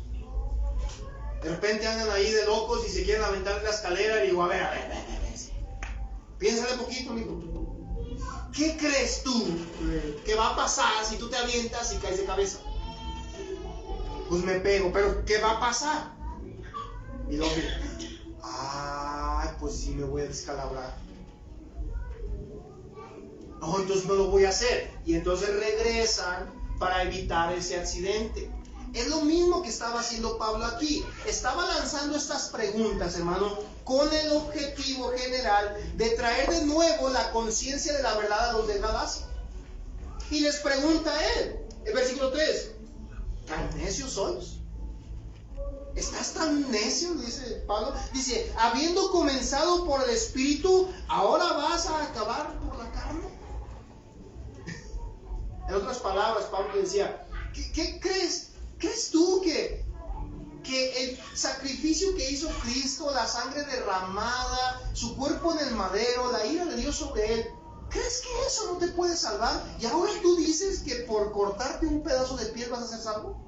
De repente andan ahí de locos y se quieren aventar de la escalera y digo, a ver. Piénsale poquito, amigo. ¿Qué crees tú que va a pasar si tú te avientas y caes de cabeza? Pues me pego, pero ¿qué va a pasar? Y luego mira, ay, pues sí me voy a descalabrar. No, entonces no lo voy a hacer. Y entonces regresan para evitar ese accidente. Es lo mismo que estaba haciendo Pablo aquí. Estaba lanzando estas preguntas, hermano, con el objetivo general de traer de nuevo la conciencia de la verdad a los de Galacia. Y les pregunta a él, el versículo 3, ¿tan necios sois? ¿Estás tan necio? Dice Pablo. Dice, habiendo comenzado por el Espíritu, ¿ahora vas a acabar por la carne? En otras palabras, Pablo decía, ¿qué crees? ¿Crees tú que el sacrificio que hizo Cristo, la sangre derramada, su cuerpo en el madero, la ira de Dios sobre él, crees que eso no te puede salvar? Y ahora tú dices que por cortarte un pedazo de piel vas a ser salvo.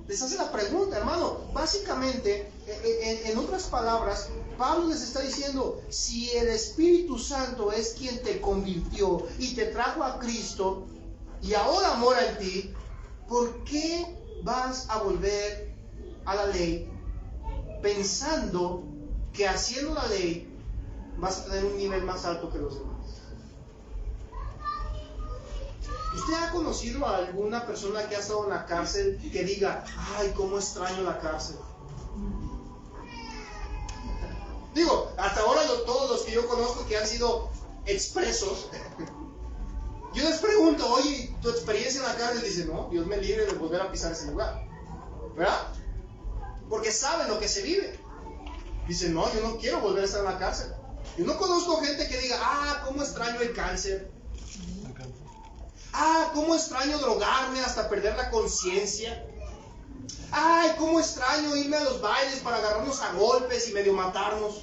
Les hace la pregunta, hermano. Básicamente, en otras palabras, Pablo les está diciendo, si el Espíritu Santo es quien te convirtió y te trajo a Cristo y ahora mora en ti, ¿por qué vas a volver a la ley pensando que haciendo la ley vas a tener un nivel más alto que los demás? ¿Usted ha conocido a alguna persona que ha estado en la cárcel que diga, ay, cómo extraño la cárcel? Digo, hasta ahora todos los que yo conozco que han sido expresos, yo les pregunto, oye, ¿tu experiencia en la cárcel? Dice, no, Dios me libre de volver a pisar ese lugar. ¿Verdad? Porque saben lo que se vive. Dice, no, yo no quiero volver a estar en la cárcel. Yo no conozco gente que diga, ah, cómo extraño el cáncer. Ah, cómo extraño drogarme hasta perder la conciencia. Ay, cómo extraño irme a los bailes para agarrarnos a golpes y medio matarnos.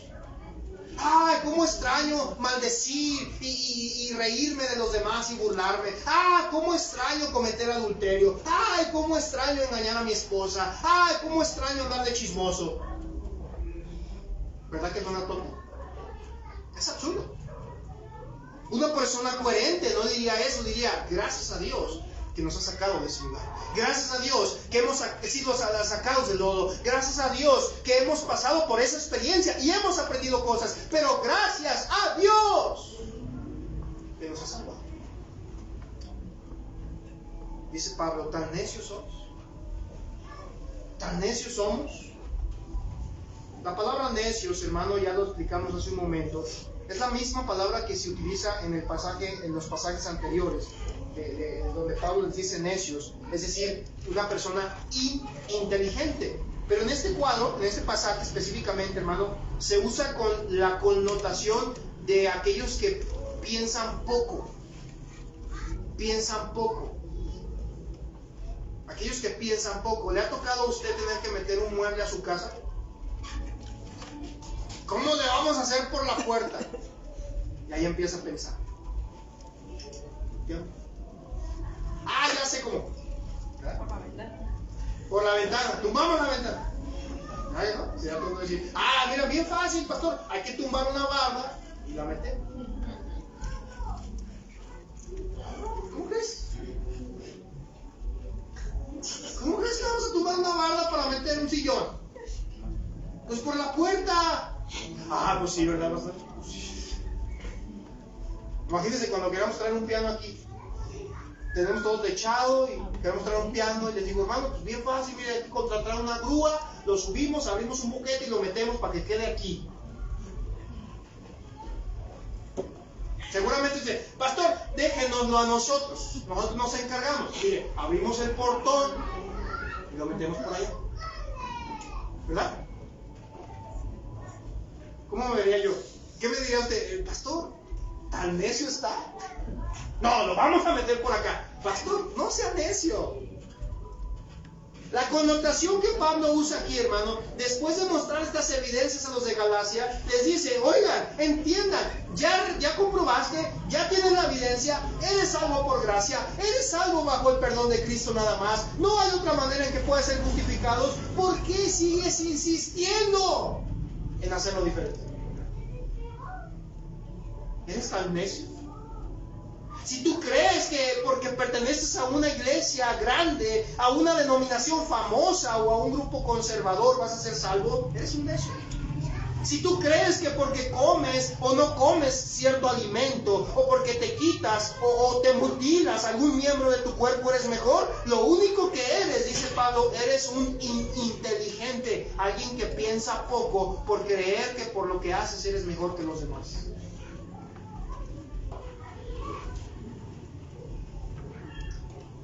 Ay, cómo extraño maldecir y reírme de los demás y burlarme. Ah, cómo extraño cometer adulterio. Ay, cómo extraño engañar a mi esposa. Ay, cómo extraño andar de chismoso. ¿Verdad que no es tonto? Es absurdo. Una persona coherente no diría eso, diría, gracias a Dios, que nos ha sacado de ese lugar. Gracias a Dios que hemos sido sacados del lodo. Gracias a Dios que hemos pasado por esa experiencia y hemos aprendido cosas. Pero gracias a Dios que nos ha salvado. Dice Pablo, tan necios somos. Tan necios somos. La palabra necios, hermano, ya lo explicamos hace un momento. Es la misma palabra que se utiliza en los pasajes anteriores, donde Pablo les dice necios, es decir, una persona inteligente. Pero en este cuadro, en este pasaje específicamente, hermano, se usa con la connotación de aquellos que piensan poco. Piensan poco. Aquellos que piensan poco. ¿Le ha tocado a usted tener que meter un mueble a su casa? ¿Cómo le vamos a hacer por la puerta? Y ahí empieza a pensar. ¿Ya? Ah, ya sé cómo. ¿Verdad? Por la ventana. Por la ventana. Tumbamos la ventana. Ahí, ¿no? Se da todo decir, ah, mira, bien fácil, pastor. Hay que tumbar una barda y la metemos. ¿Cómo crees? ¿Cómo crees que vamos a tumbar una barda para meter un sillón? Pues por la puerta. Ah, pues sí, ¿verdad, pastor? Imagínense cuando queramos traer un piano aquí. Tenemos todo techado y queremos traer un piano y les digo, hermano, pues bien fácil, mire, hay que contratar una grúa, lo subimos, abrimos un boquete y lo metemos para que quede aquí. Seguramente dice, pastor, déjenoslo a nosotros nos encargamos. Mire, abrimos el portón y lo metemos por allá. ¿Verdad? ¿Cómo me vería yo? ¿Qué me diría usted? Pastor, ¿tan necio está? No, lo vamos a meter por acá. Pastor, no sea necio. La connotación que Pablo usa aquí, hermano, después de mostrar estas evidencias a los de Galacia, les dice, oigan, entiendan, ya comprobaste, ya tienes la evidencia, eres salvo por gracia, eres salvo bajo el perdón de Cristo nada más, no hay otra manera en que puedas ser justificados. ¿Por qué sigues insistiendo en hacerlo diferente? ¿Eres tan necio? Si tú crees que porque perteneces a una iglesia grande, a una denominación famosa o a un grupo conservador vas a ser salvo, eres un necio. Si tú crees que porque comes o no comes cierto alimento, o porque te quitas o te mutilas algún miembro de tu cuerpo eres mejor, lo único que eres, dice Pablo, eres un inteligente, alguien que piensa poco por creer que por lo que haces eres mejor que los demás.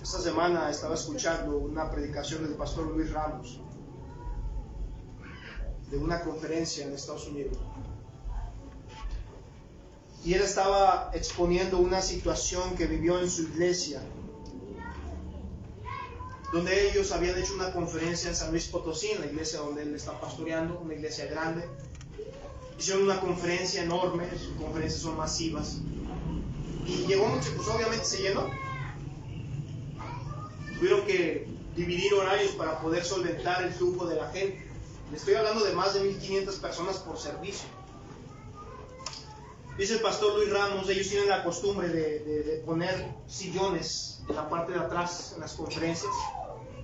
Esta semana estaba escuchando una predicación del pastor Luis Ramos de una conferencia en Estados Unidos. Y él estaba exponiendo una situación que vivió en su iglesia, donde ellos habían hecho una conferencia en San Luis Potosí, en la iglesia donde él está pastoreando, una iglesia grande. Hicieron una conferencia enorme, sus conferencias son masivas. Y llegó mucho, pues obviamente se llenó. Tuvieron que dividir horarios para poder solventar el flujo de la gente. Le estoy hablando de más de 1,500 personas por servicio. Dice el pastor Luis Ramos, ellos tienen la costumbre de poner sillones en la parte de atrás en las conferencias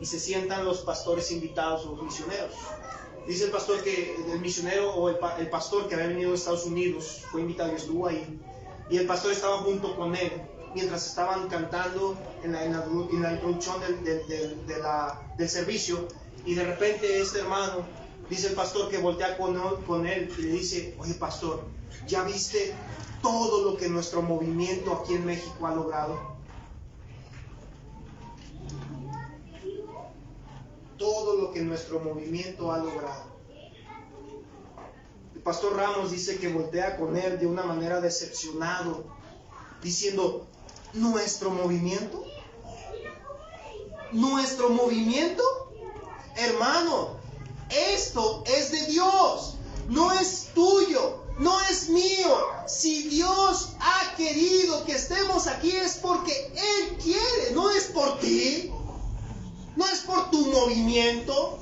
y se sientan los pastores invitados o los misioneros. Dice el pastor que el misionero o el pastor que había venido de Estados Unidos fue invitado y estuvo ahí. Y el pastor estaba junto con él mientras estaban cantando en la introducción del servicio, y de repente este hermano, dice el pastor que voltea con él y le dice, oye pastor, ¿ya viste todo lo que nuestro movimiento aquí en México ha logrado? Todo lo que nuestro movimiento ha logrado. El pastor Ramos dice que voltea con él de una manera decepcionado, diciendo, ¿nuestro movimiento? ¿Nuestro movimiento? Hermano, esto es de Dios, no es tuyo, no es mío. Si Dios ha querido que estemos aquí es porque Él quiere, no es por ti, no es por tu movimiento,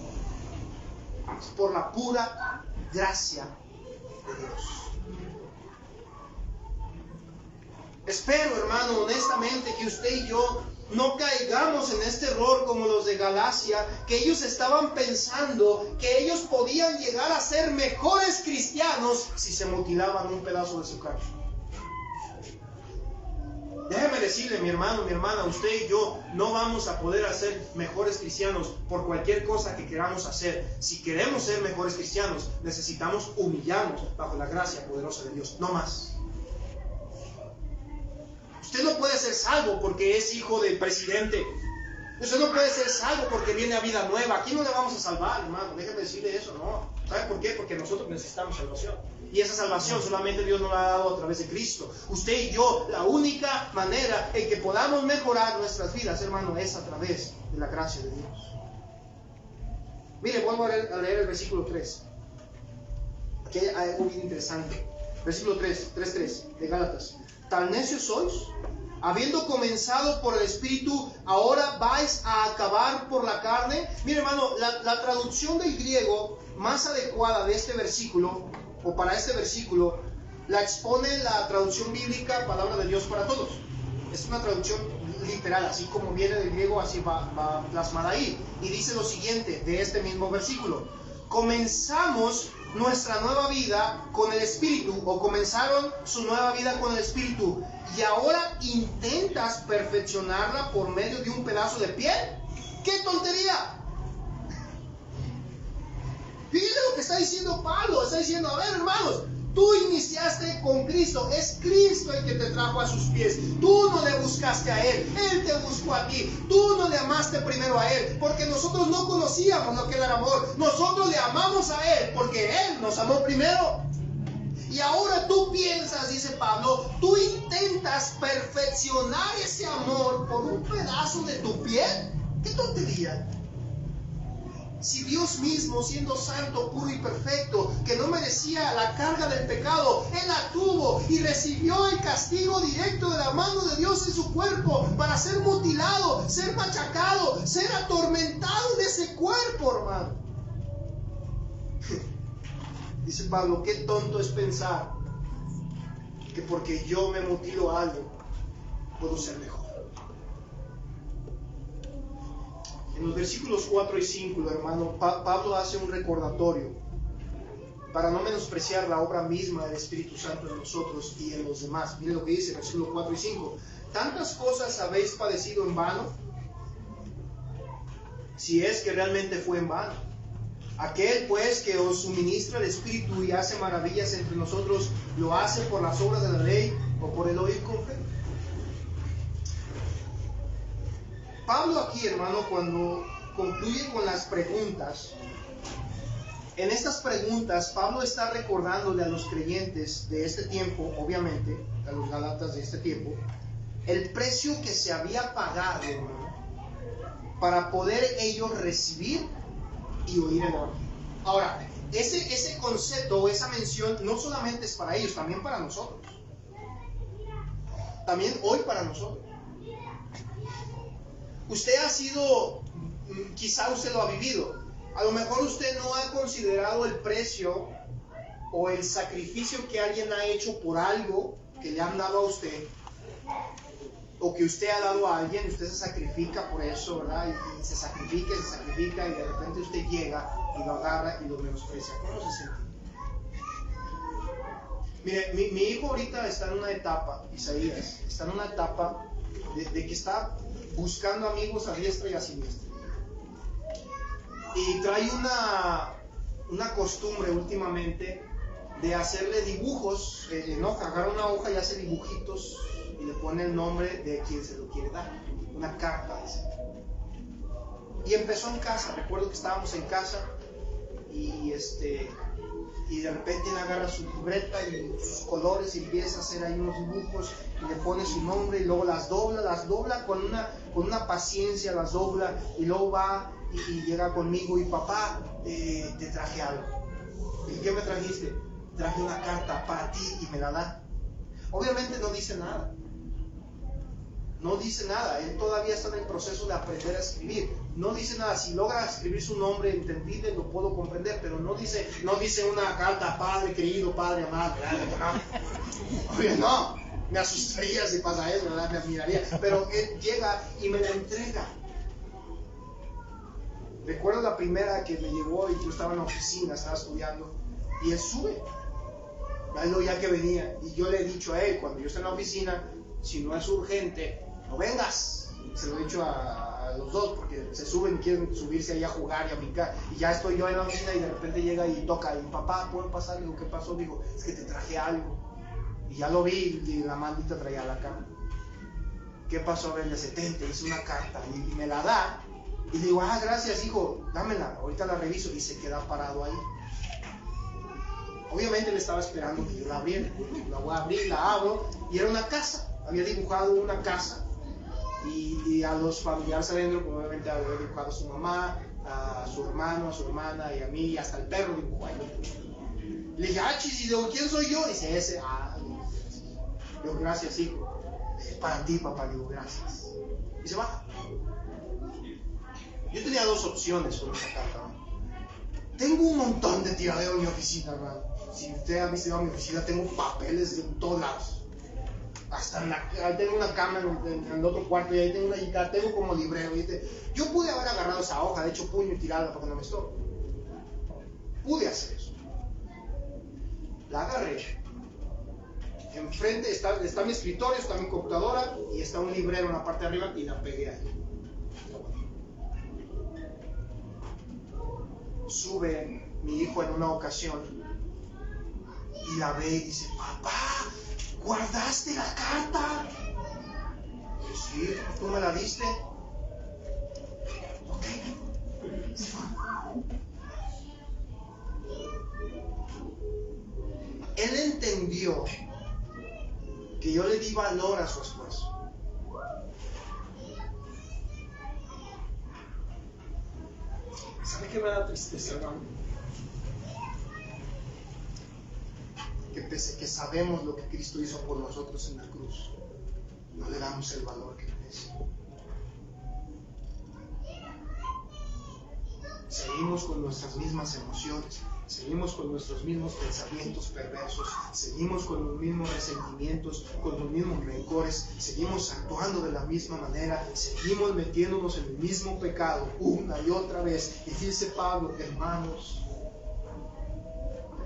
es por la pura gracia de Dios. Espero, hermano, honestamente, que usted y yo no caigamos en este error como los de Galacia, que ellos estaban pensando que ellos podían llegar a ser mejores cristianos si se mutilaban un pedazo de su carne. Déjeme decirle, mi hermano, mi hermana, usted y yo no vamos a poder ser mejores cristianos por cualquier cosa que queramos hacer. Si queremos ser mejores cristianos, necesitamos humillarnos bajo la gracia poderosa de Dios, no más. Usted no puede ser salvo porque es hijo del presidente. Usted no puede ser salvo porque viene a vida nueva. Aquí no le vamos a salvar, hermano. Déjeme decirle eso, no. ¿Sabe por qué? Porque nosotros necesitamos salvación. Y esa salvación solamente Dios nos la ha dado a través de Cristo. Usted y yo, la única manera en que podamos mejorar nuestras vidas, hermano, es a través de la gracia de Dios. Mire, vuelvo a leer el versículo 3. Aquí hay algo bien interesante. Versículo 3:3 de Gálatas. ¿Tan necios sois? Habiendo comenzado por el Espíritu, ¿ahora vais a acabar por la carne? Mire, hermano, la traducción del griego más adecuada de este versículo, o para este versículo, la expone la traducción bíblica Palabra de Dios para Todos. Es una traducción literal, así como viene del griego, así va plasmada ahí. Y dice lo siguiente de este mismo versículo: comenzamos nuestra nueva vida con el Espíritu, o comenzaron su nueva vida con el Espíritu, y ahora intentas perfeccionarla por medio de un pedazo de piel. ¡Qué tontería! Fíjense lo que está diciendo Pablo. Está diciendo, a ver, hermanos, tú iniciaste con Cristo, es Cristo el que te trajo a sus pies. Tú no le buscaste a Él, Él te buscó a ti. Tú no le amaste primero a Él, porque nosotros no conocíamos lo que era el amor. Nosotros le amamos a Él, porque Él nos amó primero. Y ahora tú piensas, dice Pablo, tú intentas perfeccionar ese amor por un pedazo de tu piel. ¡Qué tontería! Si Dios mismo, siendo santo, puro y perfecto, que no merecía la carga del pecado, Él la tuvo y recibió el castigo directo de la mano de Dios en su cuerpo para ser mutilado, ser machacado, ser atormentado en ese cuerpo, hermano. Dice Pablo, qué tonto es pensar que porque yo me mutilo algo, puedo ser mejor. En los versículos 4 y 5, hermano, Pablo hace un recordatorio para no menospreciar la obra misma del Espíritu Santo en nosotros y en los demás. Mire lo que dice, versículos 4 y 5. ¿Tantas cosas habéis padecido en vano? Si es que realmente fue en vano. Aquel pues que os suministra el Espíritu y hace maravillas entre nosotros, ¿lo hace por las obras de la ley o por el oír con fe? Pablo aquí, hermano, cuando concluye con las preguntas, en estas preguntas Pablo está recordándole a los creyentes de este tiempo, obviamente, a los Gálatas de este tiempo, el precio que se había pagado, hermano, para poder ellos recibir y oír el Evangelio. Ahora, ese concepto o esa mención no solamente es para ellos, también para nosotros. También hoy para nosotros. Usted ha sido, quizá usted lo ha vivido, a lo mejor usted no ha considerado el precio o el sacrificio que alguien ha hecho por algo que le han dado a usted, o que usted ha dado a alguien, usted se sacrifica por eso, ¿verdad? Y se sacrifica, y de repente usted llega y lo agarra y lo menosprecia. ¿Cómo se siente? Mire, mi hijo ahorita está en una etapa, Isaías, está en una etapa de que está buscando amigos a diestra y a siniestra. Y trae una costumbre últimamente de hacerle dibujos, agarra una hoja y hace dibujitos y le pone el nombre de quien se lo quiere dar, una carta, dice. Y empezó en casa, recuerdo que estábamos en casa y de repente él agarra su libreta y sus colores y empieza a hacer ahí unos dibujos y le pone su nombre y luego las dobla con una paciencia, las dobla y luego va y llega conmigo y papá, te traje algo. ¿Y qué me trajiste? Traje una carta para ti y me la da. Obviamente no dice nada. No dice nada, él todavía está en el proceso de aprender a escribir. No dice nada, si logra escribir su nombre entendible lo puedo comprender, pero no dice una carta, padre querido, padre amado. Oye, no Me asustaría si pasa eso, ¿verdad? Me admiraría. Pero él llega y me la entrega. Recuerdo la primera que me llevó y yo estaba en la oficina, estaba estudiando, y él sube. Algo ya que venía. Y yo le he dicho a él, cuando yo estoy en la oficina, si no es urgente, no vengas. Se lo he dicho a los dos, porque se suben y quieren subirse ahí a jugar y a brincar. Y ya estoy yo en la oficina y de repente llega y toca. Y papá, ¿puedo pasar? Le digo, ¿qué pasó? Digo, es que te traje algo. Y ya lo vi y la maldita traía la cama. ¿Qué pasó? A ver, de 70, hice una carta y me la da. Y le digo, gracias, hijo, dámela, ahorita la reviso. Y se queda parado ahí. Obviamente le estaba esperando que yo la abriera. La voy a abrir, la abro, y era una casa. Había dibujado una casa. Y a los familiares adentro, obviamente había dibujado a su mamá, a su hermano, a su hermana, y a mí, y hasta el perro dibujó ahí. Le dije, chis, y digo, ¿quién soy yo? Dice, ese. Le digo, gracias, hijo. Es para ti, papá. Le digo, gracias. Y se baja. Yo tenía dos opciones con esa carta. Tengo un montón de tiradero en mi oficina, hermano. Si usted ha visitado mi oficina, tengo papeles de todos lados. Hasta ahí tengo una cama en el otro cuarto, y ahí tengo una guitarra, tengo como librero. Yo pude haber agarrado esa hoja, de hecho puño y tirarla para que no me estorbe. Pude hacer eso. La agarré. Enfrente está mi escritorio, está mi computadora y está un librero en la parte de arriba, y la pegué ahí. Sube mi hijo en una ocasión y la ve y dice, papá, ¿guardaste la carta? Sí, ¿tú me la diste? Ok. Él entendió que yo le di valor a su esfuerzo. ¿Sabe qué me da tristeza, hermano? Que pese que sabemos lo que Cristo hizo por nosotros en la cruz, no le damos el valor que merece. Seguimos con nuestras mismas emociones, seguimos con nuestros mismos pensamientos perversos, seguimos con los mismos resentimientos, con los mismos rencores, seguimos actuando de la misma manera, seguimos metiéndonos en el mismo pecado una y otra vez. Y dice Pablo, hermanos,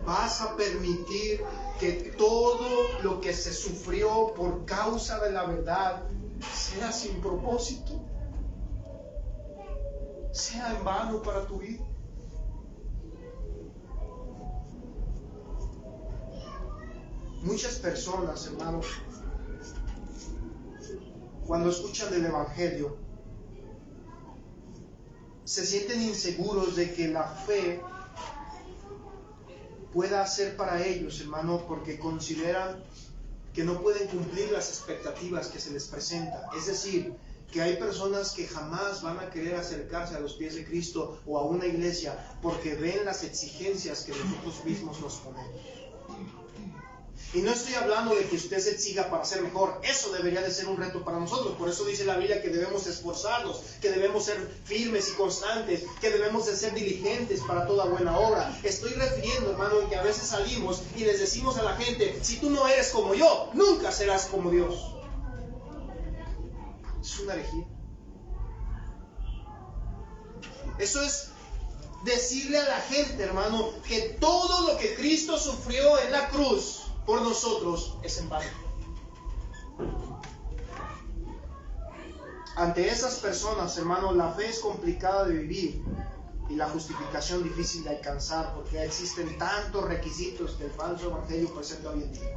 ¿vas a permitir que todo lo que se sufrió por causa de la verdad sea sin propósito? ¿Sea en vano para tu vida? Muchas personas, hermanos, cuando escuchan del Evangelio, se sienten inseguros de que la fe pueda ser para ellos, hermano, porque consideran que no pueden cumplir las expectativas que se les presentan. Es decir, que hay personas que jamás van a querer acercarse a los pies de Cristo o a una iglesia porque ven las exigencias que nosotros mismos nos ponemos. Y no estoy hablando de que usted se exija para ser mejor. Eso debería de ser un reto para nosotros. Por eso dice la Biblia que debemos esforzarnos, que debemos ser firmes y constantes, que debemos de ser diligentes para toda buena obra. Estoy refiriendo, hermano, en que a veces salimos y les decimos a la gente, si tú no eres como yo, nunca serás como Dios. Es una herejía. Eso es decirle a la gente, hermano, que todo lo que Cristo sufrió en la cruz por nosotros es en vano. Ante esas personas, hermano, la fe es complicada de vivir y la justificación difícil de alcanzar, porque existen tantos requisitos que el falso evangelio presenta hoy en día.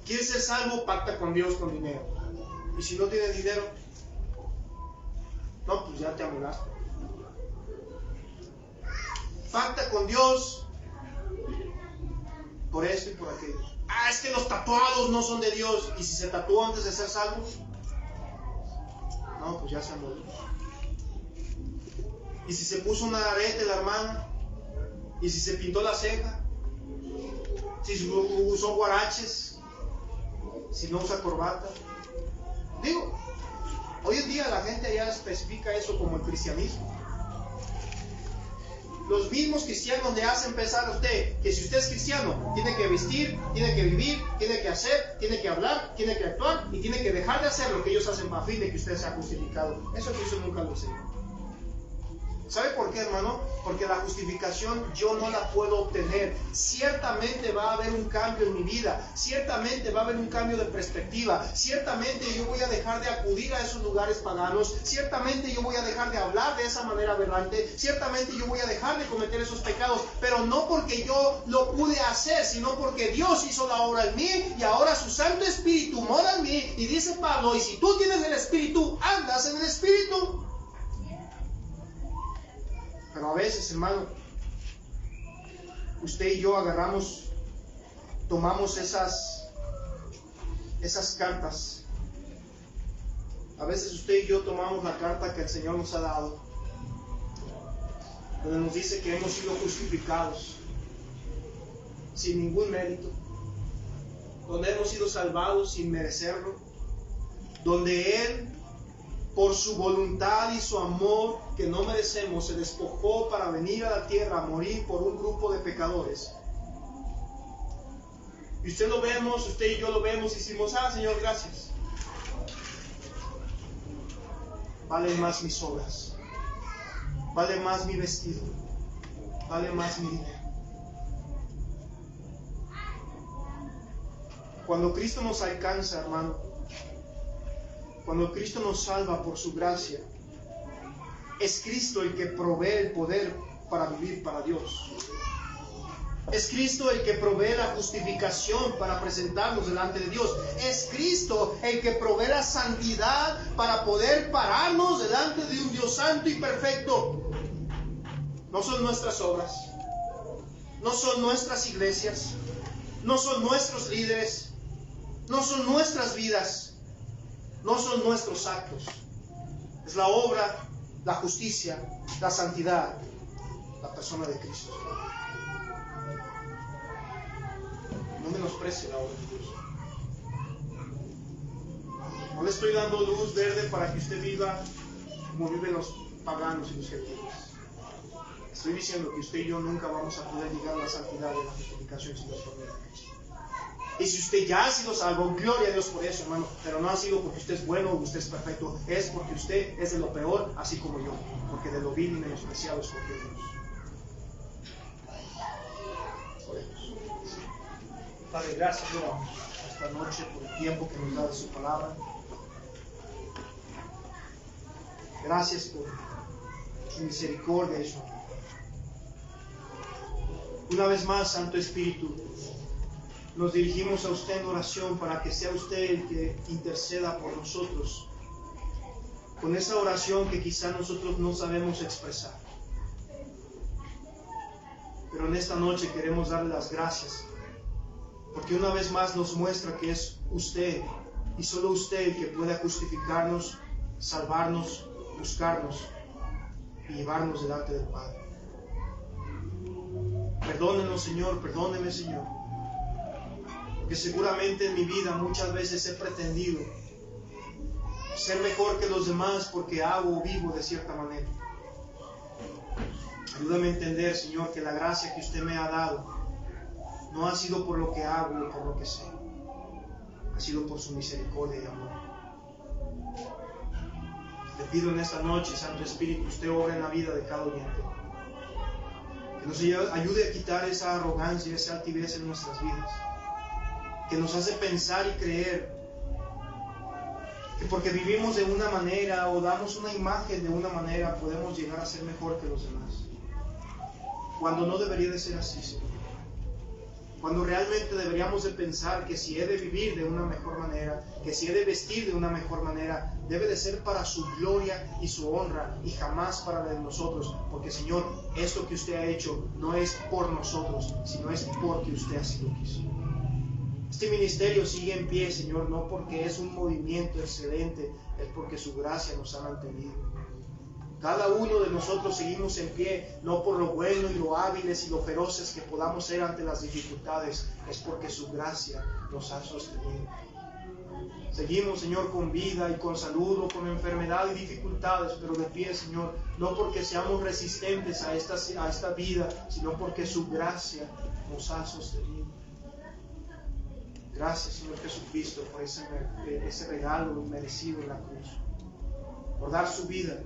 ¿Quieres ser salvo? Pacta con Dios con dinero. Y si no tienes dinero, no, pues ya te amolaste. Pacta con Dios por esto y por aquello. Es que los tatuados no son de Dios. ¿Y si se tatuó antes de ser salvo? No, pues ya se amoló. ¿Y si se puso un arete la hermana? ¿Y si se pintó la ceja? ¿Si usó guaraches? ¿Si no usa corbata? Digo, hoy en día la gente ya especifica eso como el cristianismo. los mismos cristianos le hacen pensar a usted que si usted es cristiano, tiene que vestir, tiene que vivir, tiene que hacer, tiene que hablar, tiene que actuar y tiene que dejar de hacer lo que ellos hacen para fin de que usted sea justificado. Eso Cristo nunca lo enseñó. ¿Sabe por qué, hermano? Porque la justificación yo no la puedo obtener. Ciertamente va a haber un cambio en mi vida. Ciertamente va a haber un cambio de perspectiva. Ciertamente yo voy a dejar de acudir a esos lugares paganos. Ciertamente yo voy a dejar de hablar de esa manera aberrante. Ciertamente yo voy a dejar de cometer esos pecados. Pero no porque yo lo pude hacer, sino porque Dios hizo la obra en mí y ahora su Santo Espíritu mora en mí. Y dice Pablo, y si tú tienes el Espíritu, andas en el Espíritu. Pero a veces, hermano, usted y yo tomamos esas cartas. A veces usted y yo tomamos la carta que el Señor nos ha dado, donde nos dice que hemos sido justificados sin ningún mérito, donde hemos sido salvados sin merecerlo, donde Él, por su voluntad y su amor que no merecemos, se despojó para venir a la tierra a morir por un grupo de pecadores. Y usted y yo lo vemos y decimos, Señor, gracias. Valen más mis obras, vale más mi vestido, vale más mi dinero. Cuando Cristo nos alcanza, hermano, cuando Cristo nos salva por su gracia, es Cristo el que provee el poder para vivir para Dios. Es Cristo el que provee la justificación para presentarnos delante de Dios. Es Cristo el que provee la santidad para poder pararnos delante de un Dios santo y perfecto. No son nuestras obras, no son nuestras iglesias, no son nuestros líderes, no son nuestras vidas, no son nuestros actos. Es la obra, la justicia, la santidad, la persona de Cristo. No menosprecie la obra de Dios. No le estoy dando luz verde para que usted viva como viven los paganos y los gentiles. Estoy diciendo que usted y yo nunca vamos a poder llegar a la santidad y a la justificación sin Dios por medio de Cristo. Y si usted ya ha sido salvo, gloria a Dios por eso, hermano. Pero no ha sido porque usted es bueno o usted es perfecto. Es porque usted es de lo peor, así como yo. Porque de lo vil y menospreciado es porque Dios. Oremos. Padre, gracias, Dios, esta noche por el tiempo que nos da de su palabra. Gracias por su misericordia y su amor. Una vez más, Santo Espíritu, nos dirigimos a usted en oración para que sea usted el que interceda por nosotros, con esa oración que quizá nosotros no sabemos expresar. Pero en esta noche queremos darle las gracias, porque una vez más nos muestra que es usted y solo usted el que puede justificarnos, salvarnos, buscarnos y llevarnos delante del Padre. Perdónenos, Señor, perdóneme, Señor, porque seguramente en mi vida muchas veces he pretendido ser mejor que los demás porque hago o vivo de cierta manera. Ayúdame a entender, Señor, que la gracia que usted me ha dado no ha sido por lo que hago o por lo que sé, ha sido por su misericordia y amor. Le pido en esta noche, Santo Espíritu, usted obra en la vida de cada oyente, que nos ayude a quitar esa arrogancia, esa altivez en nuestras vidas, que nos hace pensar y creer que porque vivimos de una manera o damos una imagen de una manera podemos llegar a ser mejor que los demás, cuando no debería de ser así, Señor. Cuando realmente deberíamos de pensar que si he de vivir de una mejor manera, que si he de vestir de una mejor manera, debe de ser para su gloria y su honra y jamás para la de nosotros. Porque, Señor, esto que usted ha hecho no es por nosotros, sino es porque usted así lo quiso. Este ministerio sigue en pie, Señor, no porque es un movimiento excelente, es porque su gracia nos ha mantenido. Cada uno de nosotros seguimos en pie, no por lo bueno y lo hábiles y lo feroces que podamos ser ante las dificultades, es porque su gracia nos ha sostenido. Seguimos, Señor, con vida y con salud o con enfermedad y dificultades, pero de pie, Señor, no porque seamos resistentes a esta vida, sino porque su gracia nos ha sostenido. Gracias, Señor Jesucristo, por ese regalo inmerecido en la cruz, por dar su vida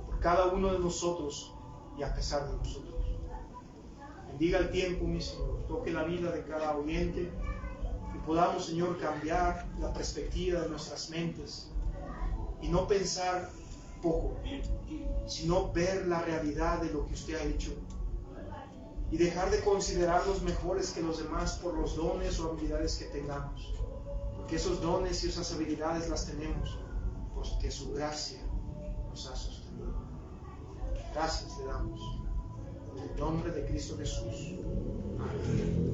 por cada uno de nosotros y a pesar de nosotros. Bendiga el tiempo, mi Señor, toque la vida de cada oyente y podamos, Señor, cambiar la perspectiva de nuestras mentes y no pensar poco, sino ver la realidad de lo que usted ha hecho y dejar de considerarnos mejores que los demás por los dones o habilidades que tengamos, porque esos dones y esas habilidades las tenemos porque su gracia nos ha sostenido. Gracias le damos en el nombre de Cristo Jesús. Amén.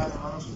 Hermanos,